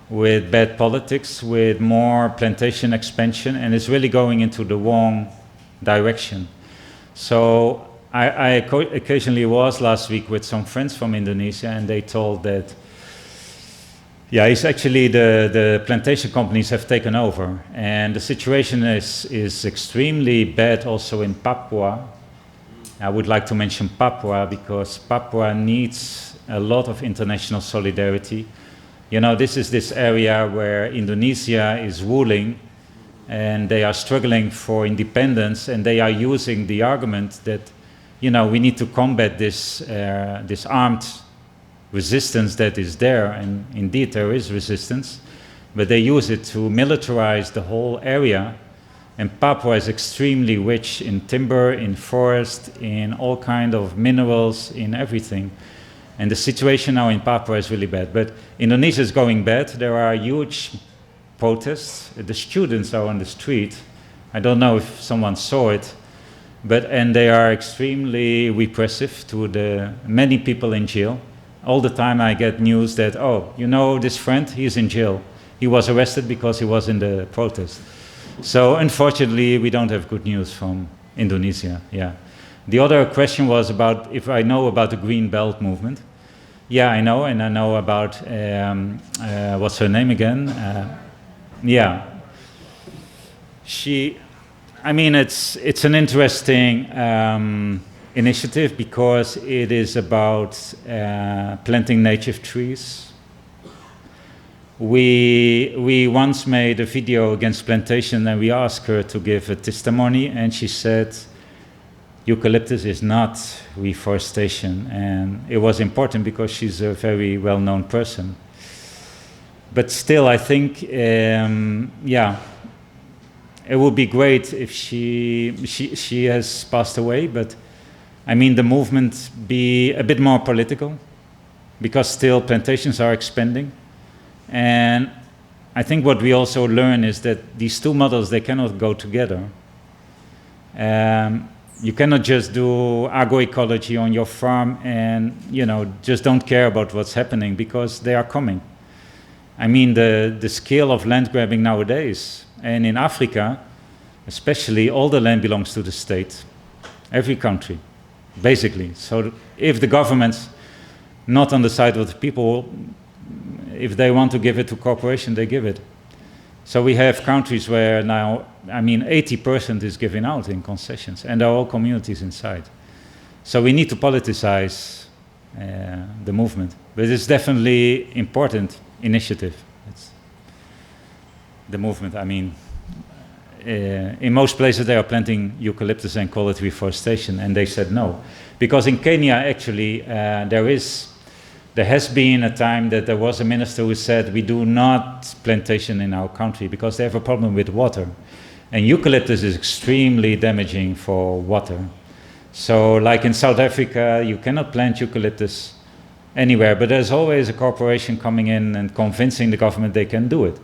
A: with bad politics, with more plantation expansion, and it's really going into the wrong direction. So I occasionally was last week with some friends from Indonesia, and they told that, it's actually the plantation companies have taken over, and the situation is extremely bad also in Papua. I would like to mention Papua, because Papua needs a lot of international solidarity. This is this area where Indonesia is ruling, and they are struggling for independence, and they are using the argument that, we need to combat this armed resistance that is there, and indeed there is resistance, but they use it to militarize the whole area. And Papua is extremely rich in timber, in forest, in all kinds of minerals, in everything. And the situation now in Papua is really bad. But Indonesia is going bad. There are huge protests. The students are on the street. I don't know if someone saw it. And they are extremely repressive to the many people in jail. All the time I get news that, this friend, he's in jail. He was arrested because he was in the protest. So unfortunately, we don't have good news from Indonesia. Yeah. The other question was about if I know about the Green Belt movement. Yeah, I know, and I know about what's her name again? It's an interesting initiative, because it is about planting native trees. We once made a video against plantation, and we asked her to give a testimony, and she said eucalyptus is not reforestation, and it was important because she's a very well-known person. But still, I think, it would be great if she has passed away, but the movement be a bit more political, because still plantations are expanding. And I think what we also learn is that these two models, they cannot go together. You cannot just do agroecology on your farm and, you know, just don't care about what's happening, because they are coming. I mean, the scale of land grabbing nowadays, and in Africa, especially, all the land belongs to the state, every country, basically. So if the government's not on the side of the people, if they want to give it to corporation, they give it. So we have countries where now, I mean, 80% is given out in concessions, and there are all communities inside. So we need to politicize the movement. But it's definitely important initiative. It's the movement, I mean, in most places they are planting eucalyptus and call it reforestation, and they said no. Because in Kenya, actually, there has been a time that there was a minister who said we do not plantation in our country because they have a problem with water. And eucalyptus is extremely damaging for water. So like in South Africa, you cannot plant eucalyptus anywhere, but there's always a corporation coming in and convincing the government they can do it.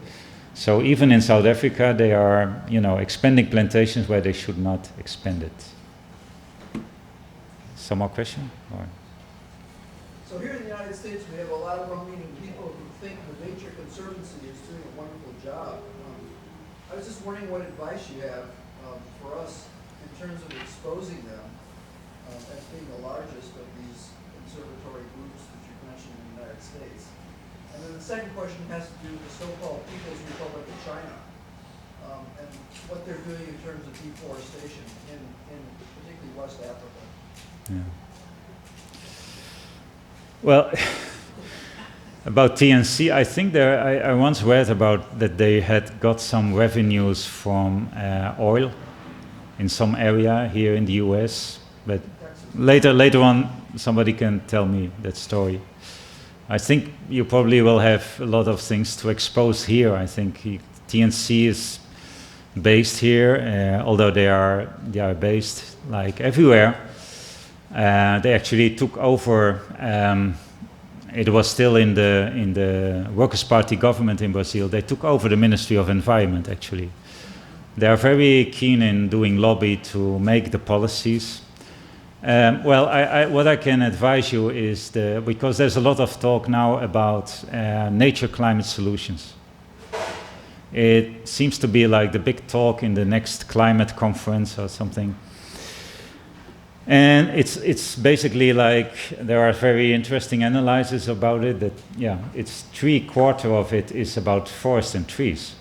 A: So even in South Africa, they are, you know, expanding plantations where they should not expand it. Some more question? Or?
D: So here in the United States, we have a lot of well-meaning people who think the Nature Conservancy is doing a wonderful job. I was just wondering what advice you have for us in terms of exposing them as being the largest of these conservatory groups that you mentioned in the United States. And then the second question has to do with the so-called People's Republic of China and what they're doing in terms of deforestation in particularly West Africa.
A: Yeah. Well, about TNC, I think I once read about that they had got some revenues from oil in some area here in the US, but later on somebody can tell me that story. I think you probably will have a lot of things to expose here. I think TNC is based here, although they are based like everywhere. They actually took over. It was still in the Workers' Party government in Brazil. They took over the Ministry of Environment. Actually, they are very keen in doing lobby to make the policies. Well, what I can advise you is because there's a lot of talk now about nature climate solutions. It seems to be like the big talk in the next climate conference or something. And it's basically like there are very interesting analyses about it that, yeah, it's 3/4 of it is about forest and trees.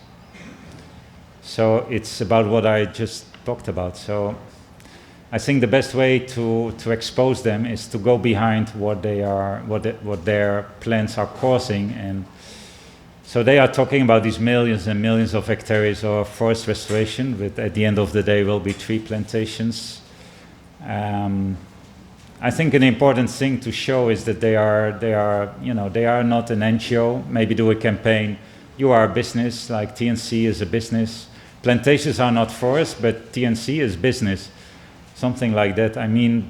A: So it's about what I just talked about. So I think the best way to expose them is to go behind what their plans are causing. And so they are talking about these millions and millions of hectares of forest restoration, but at the end of the day will be tree plantations. I think an important thing to show is that they are not an NGO. Maybe do a campaign. You are a business, like TNC is a business. Plantations are not forests, but TNC is business. Something like that. I mean,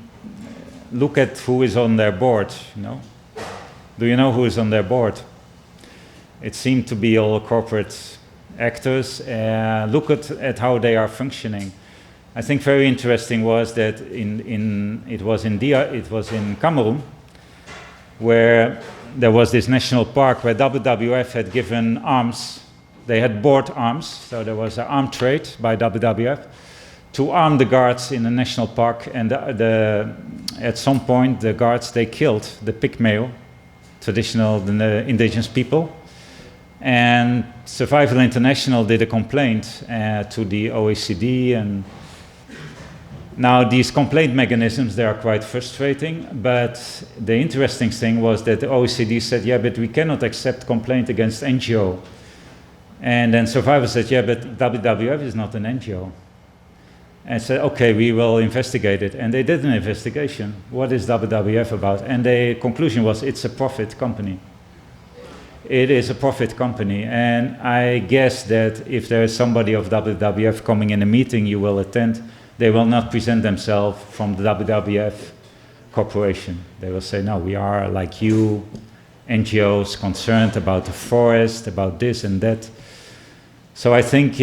A: look at who is on their board, you know? Do you know who is on their board? It seemed to be all corporate actors. Look at how they are functioning. I think very interesting was that it was in Cameroon, where there was this national park where WWF had given arms. They had bought arms, so there was an arm trade by WWF to arm the guards in the national park. And at some point, the guards, they killed the Pygmeo, the indigenous people. And Survival International did a complaint to the OECD, and now these complaint mechanisms, they are quite frustrating, but the interesting thing was that the OECD said, yeah, but we cannot accept complaint against NGO. And then Survivor said, yeah, but WWF is not an NGO. And said, okay, we will investigate it. And they did an investigation. What is WWF about? And the conclusion was, it's a profit company. It is a profit company. And I guess that if there is somebody of WWF coming in a meeting you will attend, they will not present themselves from the WWF corporation. They will say, no, we are like you, NGOs concerned about the forest, about this and that. So I think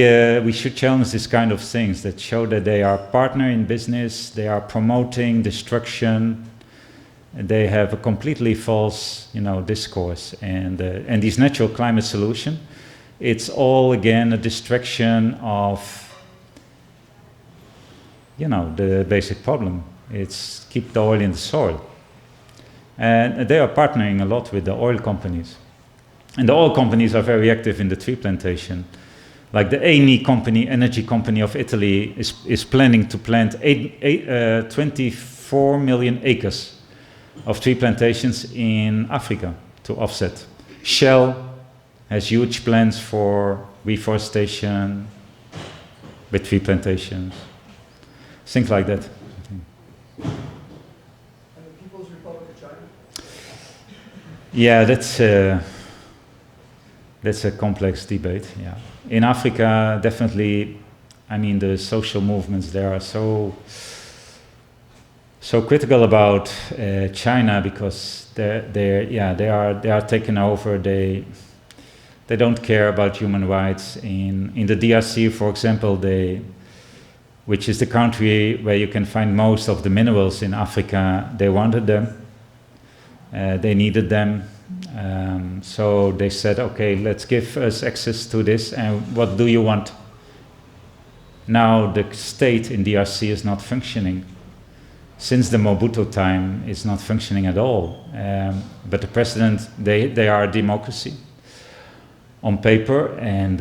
A: we should challenge this kind of things that show that they are partner in business, they are promoting destruction, they have a completely false, discourse. And this natural climate solution, it's all again a distraction of, the basic problem. It's keep the oil in the soil. And they are partnering a lot with the oil companies. And the oil companies are very active in the tree plantation. Like the Eni company, energy company of Italy, is planning to plant 24 million acres of tree plantations in Africa to offset. Shell has huge plans for reforestation with tree plantations, things like that.
D: And the People's Republic of China?
A: Yeah, that's a complex debate. Yeah, in Africa, definitely. I mean, the social movements there are so critical about China because they are taken over. They don't care about human rights. In the DRC, for example, which is the country where you can find most of the minerals in Africa, they wanted them. They needed them. So they said, okay, let's give us access to this, and what do you want? Now the state in DRC is not functioning. Since the Mobutu time, it's not functioning at all. But the president, they are a democracy on paper, and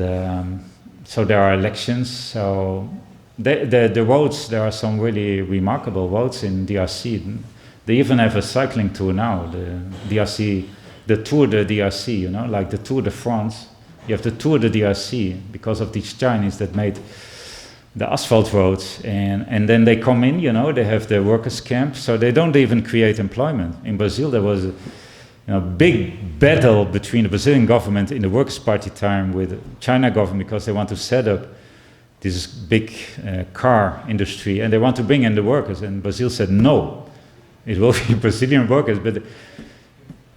A: so there are elections. So the roads, there are some really remarkable roads in DRC. They even have a cycling tour now, the DRC. The Tour de DRC, like the Tour de France. You have the Tour de DRC because of these Chinese that made the asphalt roads. And then they come in, they have the workers' camp, so they don't even create employment. In Brazil, there was a big battle between the Brazilian government in the Workers' Party time with the China government because they want to set up this big car industry and they want to bring in the workers. And Brazil said, no, it will be Brazilian workers. But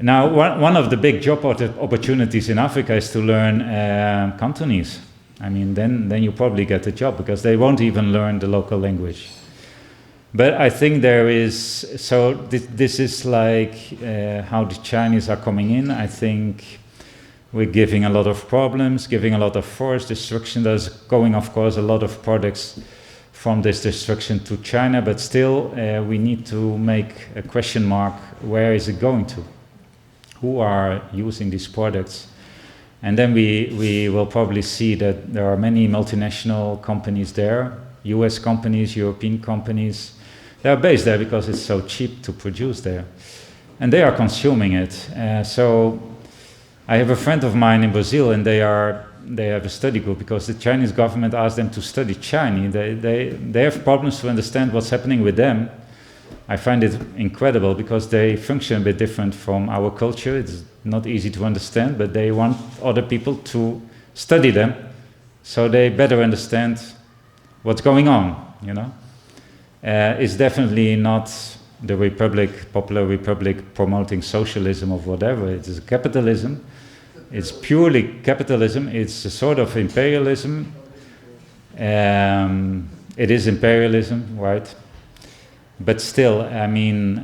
A: now, one of the big job opportunities in Africa is to learn Cantonese. I mean, then you probably get a job because they won't even learn the local language. But I think there is, so this is like how the Chinese are coming in. I think we're giving a lot of problems, giving a lot of forest destruction. There's going, of course, a lot of products from this destruction to China, but still we need to make a question mark, where is it going to? Who are using these products? And then we will probably see that there are many multinational companies there, US companies, European companies. They are based there because it's so cheap to produce there. And they are consuming it. So I have a friend of mine in Brazil, and they have a study group because the Chinese government asked them to study Chinese. They have problems to understand what's happening with them. I find it incredible because they function a bit different from our culture. It's not easy to understand, but they want other people to study them so they better understand what's going on, It's definitely not the Popular Republic promoting socialism or whatever. It is capitalism. It's purely capitalism. It's a sort of imperialism. It is imperialism, right? But still, I mean,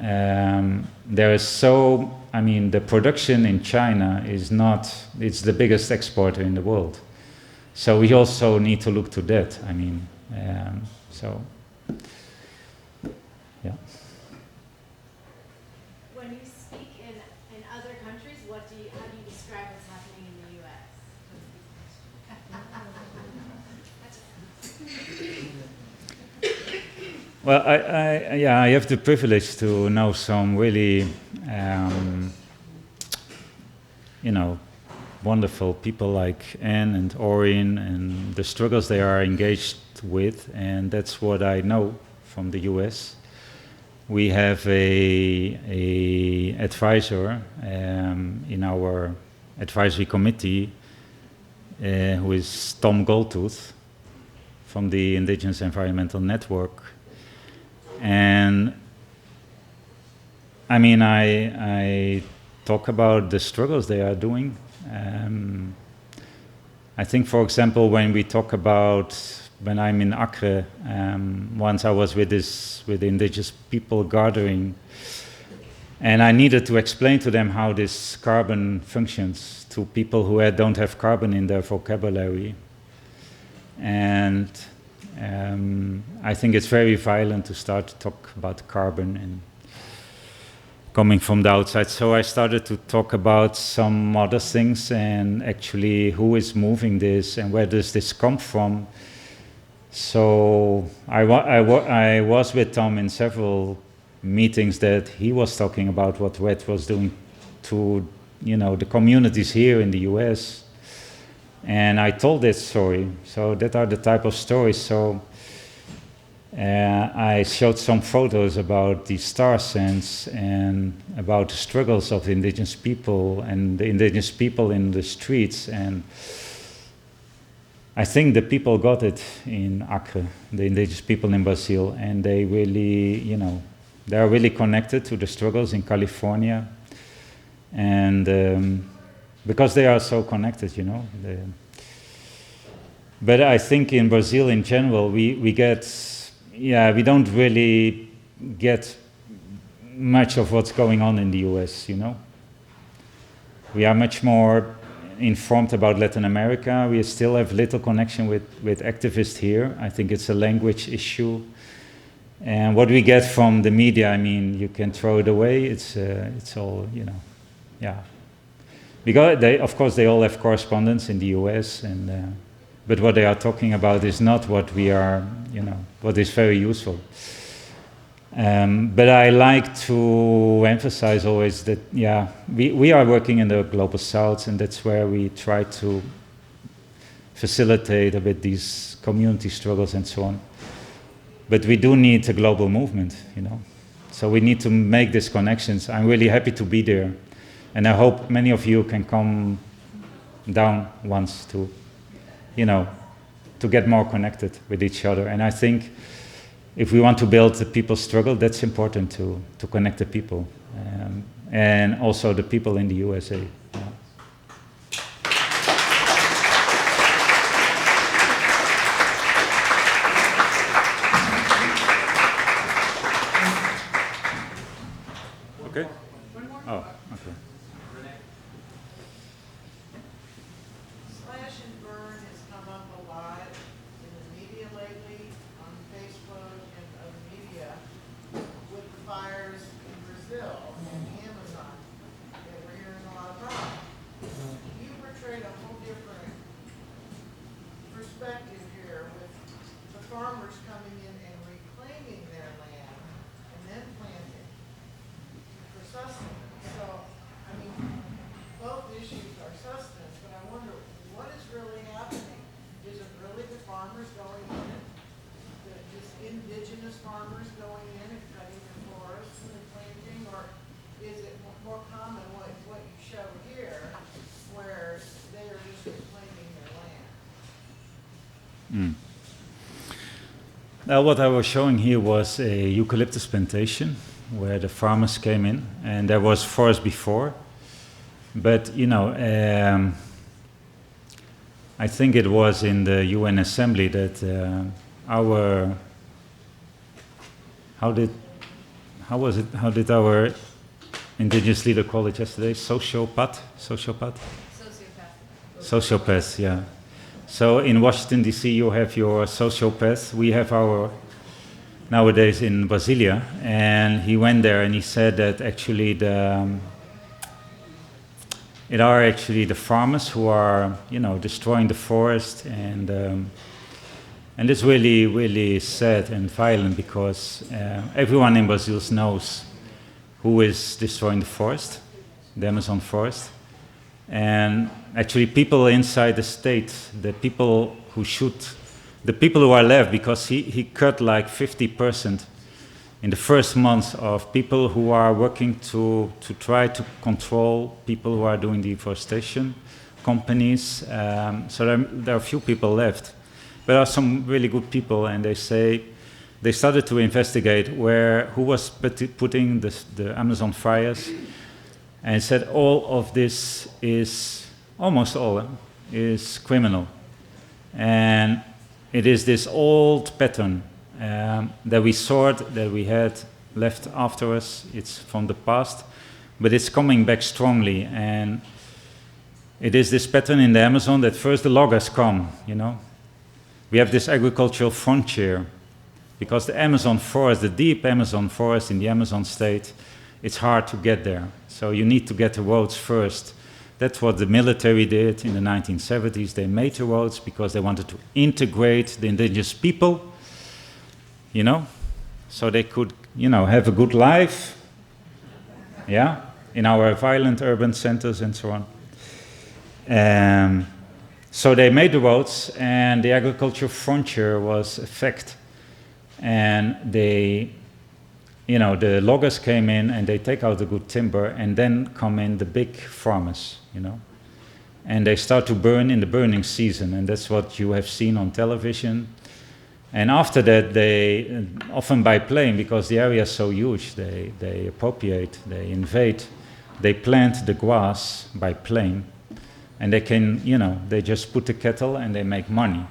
A: the production in China it's the biggest exporter in the world. So we also need to look to that. I mean, yeah.
E: When you speak in other countries, how do you describe what's happening in the U.S.?
A: Well, I have the privilege to know some really, wonderful people like Anne and Orin and the struggles they are engaged with, and that's what I know from the U.S. We have a advisor in our advisory committee who is Tom Goldtooth from the Indigenous Environmental Network. And I mean, I talk about the struggles they are doing. I think, for example, when we talk about, when I'm in Acre, once I was with the indigenous people gathering, and I needed to explain to them how this carbon functions to people who don't have carbon in their vocabulary. And I think it's very violent to start to talk about carbon and coming from the outside. So I started to talk about some other things and actually who is moving this and where does this come from. So I was with Tom in several meetings that he was talking about what RED was doing to, the communities here in the US. And I told this story. So that are the type of stories. So I showed some photos about the star sands and about the struggles of the indigenous people and the indigenous people in the streets. And I think the people got it in Acre, the indigenous people in Brazil, and they really, they are really connected to the struggles in California. And because they are so connected, but I think in Brazil in general, we don't really get much of what's going on in the US, We are much more informed about Latin America. We still have little connection with activists here. I think it's a language issue. And what we get from the media, I mean, you can throw it away. It's all, Because of course, they all have correspondents in the US, but what they are talking about is not what we are, what is very useful. But I like to emphasize always that, we are working in the Global South, and that's where we try to facilitate a bit these community struggles and so on. But we do need a global movement, So we need to make these connections. I'm really happy to be there. And I hope many of you can come down once to, to get more connected with each other. And I think if we want to build the people's struggle, that's important to connect the people. And also the people in the USA. Okay? Oh, okay.
F: Slash and burn has come up a lot in the media lately, on Facebook and other media, with the fires in Brazil and the Amazon that we're hearing a lot about. You portrayed a whole different perspective here with the farmers coming in and reclaiming their land and then planting for sustenance. So, I mean, both issues are sustenance, but I wonder what is really happening? Is it really the farmers going in, just indigenous farmers going in and cutting the forests and planting, or is it more common what you show here, where they are just reclaiming their land?
A: Now, what I was showing here was a eucalyptus plantation where the farmers came in, and there was forest before. But, I think it was in the UN Assembly that how did our indigenous leader call it yesterday? Sociopath, yeah. So in Washington, D.C., you have your sociopath. We have our, nowadays in Brasilia, and he went there and he said that actually it are actually the farmers who are, destroying the forest, and it's really, really sad and violent because everyone in Brazil knows who is destroying the forest, the Amazon forest. And actually people inside the state, the people who are left, because he cut like 50% in the first month of people who are working to try to control people who are doing deforestation, companies. So there are few people left. But there are some really good people, and they say they started to investigate who was putting the Amazon fires, and said all of this is, almost all, is criminal. And it is this old pattern that we sort, that we had left after us. It's from the past, but it's coming back strongly. And it is this pattern in the Amazon that first the loggers come, you know. We have this agricultural frontier because the Amazon forest, the deep Amazon forest in the Amazon state, it's hard to get there. So you need to get the roads first. That's what the military did in the 1970s. They made the roads because they wanted to integrate the indigenous people, you know, so they could, you know, have a good life, yeah, in our violent urban centers and so on. So they made the roads, and the agricultural frontier was a fact. And they, you know, the loggers came in and they take out the good timber, and then come in the big farmers, you know. And they start to burn in the burning season, and that's what you have seen on television. And after that, they, often by plane, because the area is so huge, they appropriate, they invade, they plant the grass by plane. And they can, you know, they just put the kettle and they make money.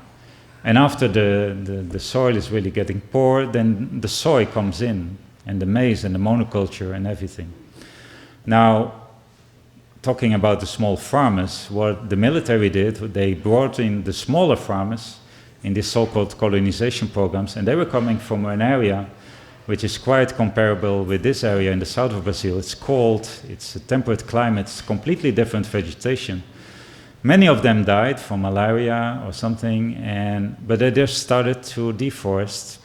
A: And after the soil is really getting poor, then the soy comes in, and the maize and the monoculture and everything. Now, talking about the small farmers, what the military did, they brought in the smaller farmers in these so-called colonization programs, and they were coming from an area which is quite comparable with this area in the south of Brazil. It's cold, it's a temperate climate, it's completely different vegetation. Many of them died from malaria or something, but they just started to deforest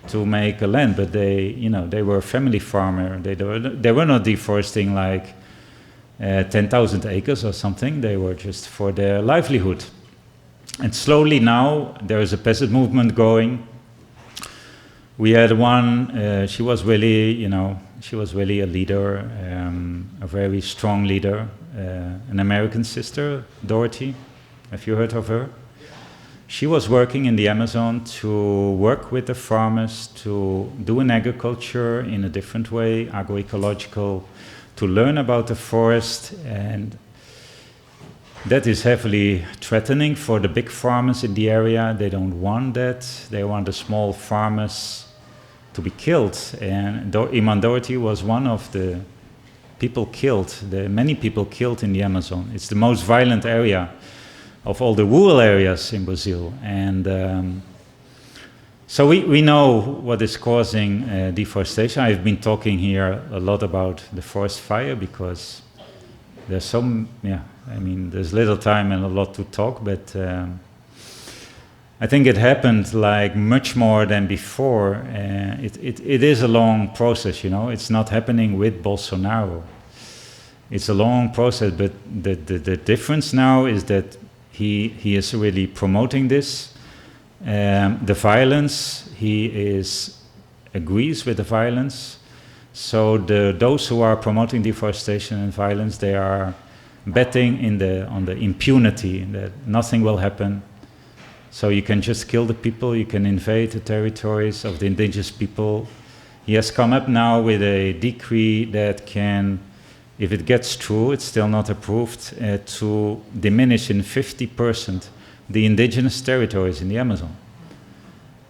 A: to make a land. But they, you know, they were a family farmer. They were not deforesting like 10,000 acres or something. They were just for their livelihood. And slowly now there is a peasant movement going. We had one. She was really, you know, she was really a leader, a very strong leader. An American sister, Dorothy. Have you heard of her? She was working in the Amazon to work with the farmers, to do an agriculture in a different way, agroecological, to learn about the forest, and that is heavily threatening for the big farmers in the area. They don't want that. They want the small farmers to be killed. And Iman Dorothy was one of the people killed, many people killed in the Amazon. It's the most violent area of all the rural areas in Brazil. And so we know what is causing deforestation. I've been talking here a lot about the forest fire because there's some, I mean, there's little time and a lot to talk, but I think it happened like much more than before. It is a long process, you know. It's not happening with Bolsonaro. It's a long process, but the difference now is that he is really promoting this. The violence, he agrees with the violence. So those who are promoting deforestation and violence, they are betting on the impunity, that nothing will happen. So you can just kill the people, you can invade the territories of the indigenous people. He has come up now with a decree that can, if it gets through, it's still not approved, to diminish in 50% the indigenous territories in the Amazon.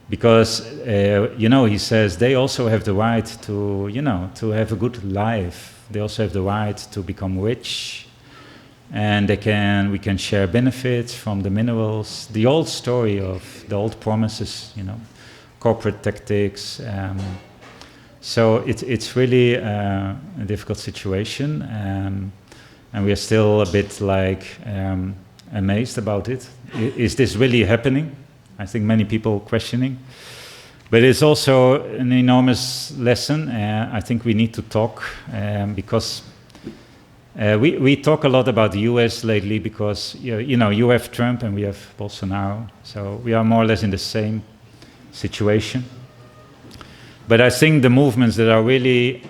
A: Because, you know, he says they also have the right to, you know, to have a good life. They also have the right to become rich. And we can share benefits from the minerals. The old story of the old promises, you know, corporate tactics. So it's really a difficult situation, and we are still a bit like amazed about it. Is this really happening? I think many people questioning. But it's also an enormous lesson. I think we need to talk because we talk a lot about the US lately because, you know, you have Trump and we have Bolsonaro. So we are more or less in the same situation. But I think the movements that are really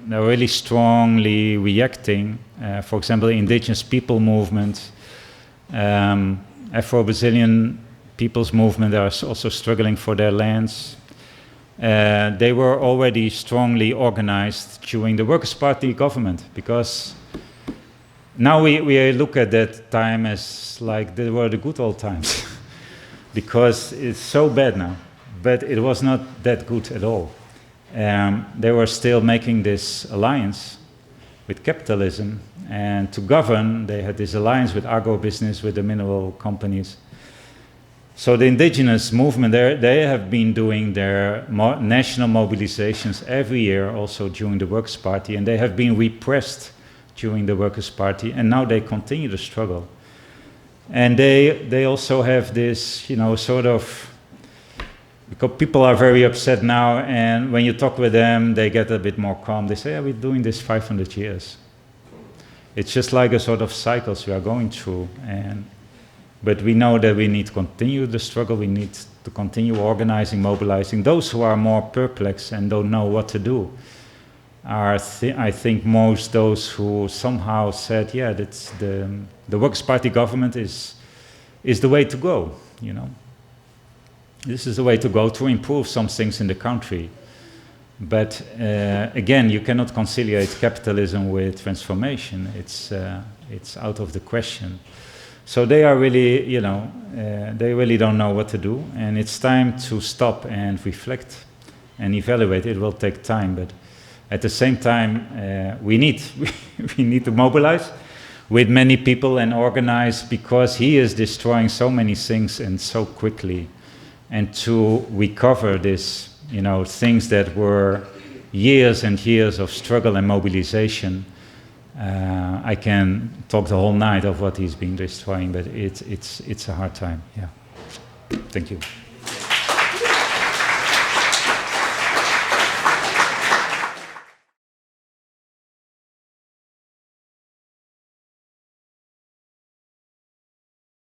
A: they're really strongly reacting, for example, the indigenous people movement, Afro-Brazilian people's movement are also struggling for their lands. They were already strongly organized during the Workers' Party government because now we look at that time as like they were the good old times, because it's so bad now. But it was not that good at all. They were still making this alliance with capitalism, and to govern, they had this alliance with agribusiness, with the mineral companies. So the indigenous movement, they have been doing their national mobilizations every year, also during the Workers' Party, and they have been repressed during the Workers' Party, and now they continue the struggle. And they also have this, you know, sort of, because people are very upset now, and when you talk with them, they get a bit more calm. They say, yeah, we're doing this 500 years. It's just like a sort of cycles we are going through. But we know that we need to continue the struggle. We need to continue organizing, mobilizing. Those who are more perplexed and don't know what to do are, I think, most those who somehow said, yeah, that's the Workers' Party government is the way to go, you know. This is the way to go to improve some things in the country. But again, you cannot conciliate capitalism with transformation. It's out of the question. So they are really, you know, they really don't know what to do. And it's time to stop and reflect and evaluate. It will take time, but at the same time, we need to mobilize with many people and organize, because he is destroying so many things and so quickly. And to recover this, you know, things that were years and years of struggle and mobilization, I can talk the whole night of what he's been destroying, but it's a hard time. Yeah. Thank you.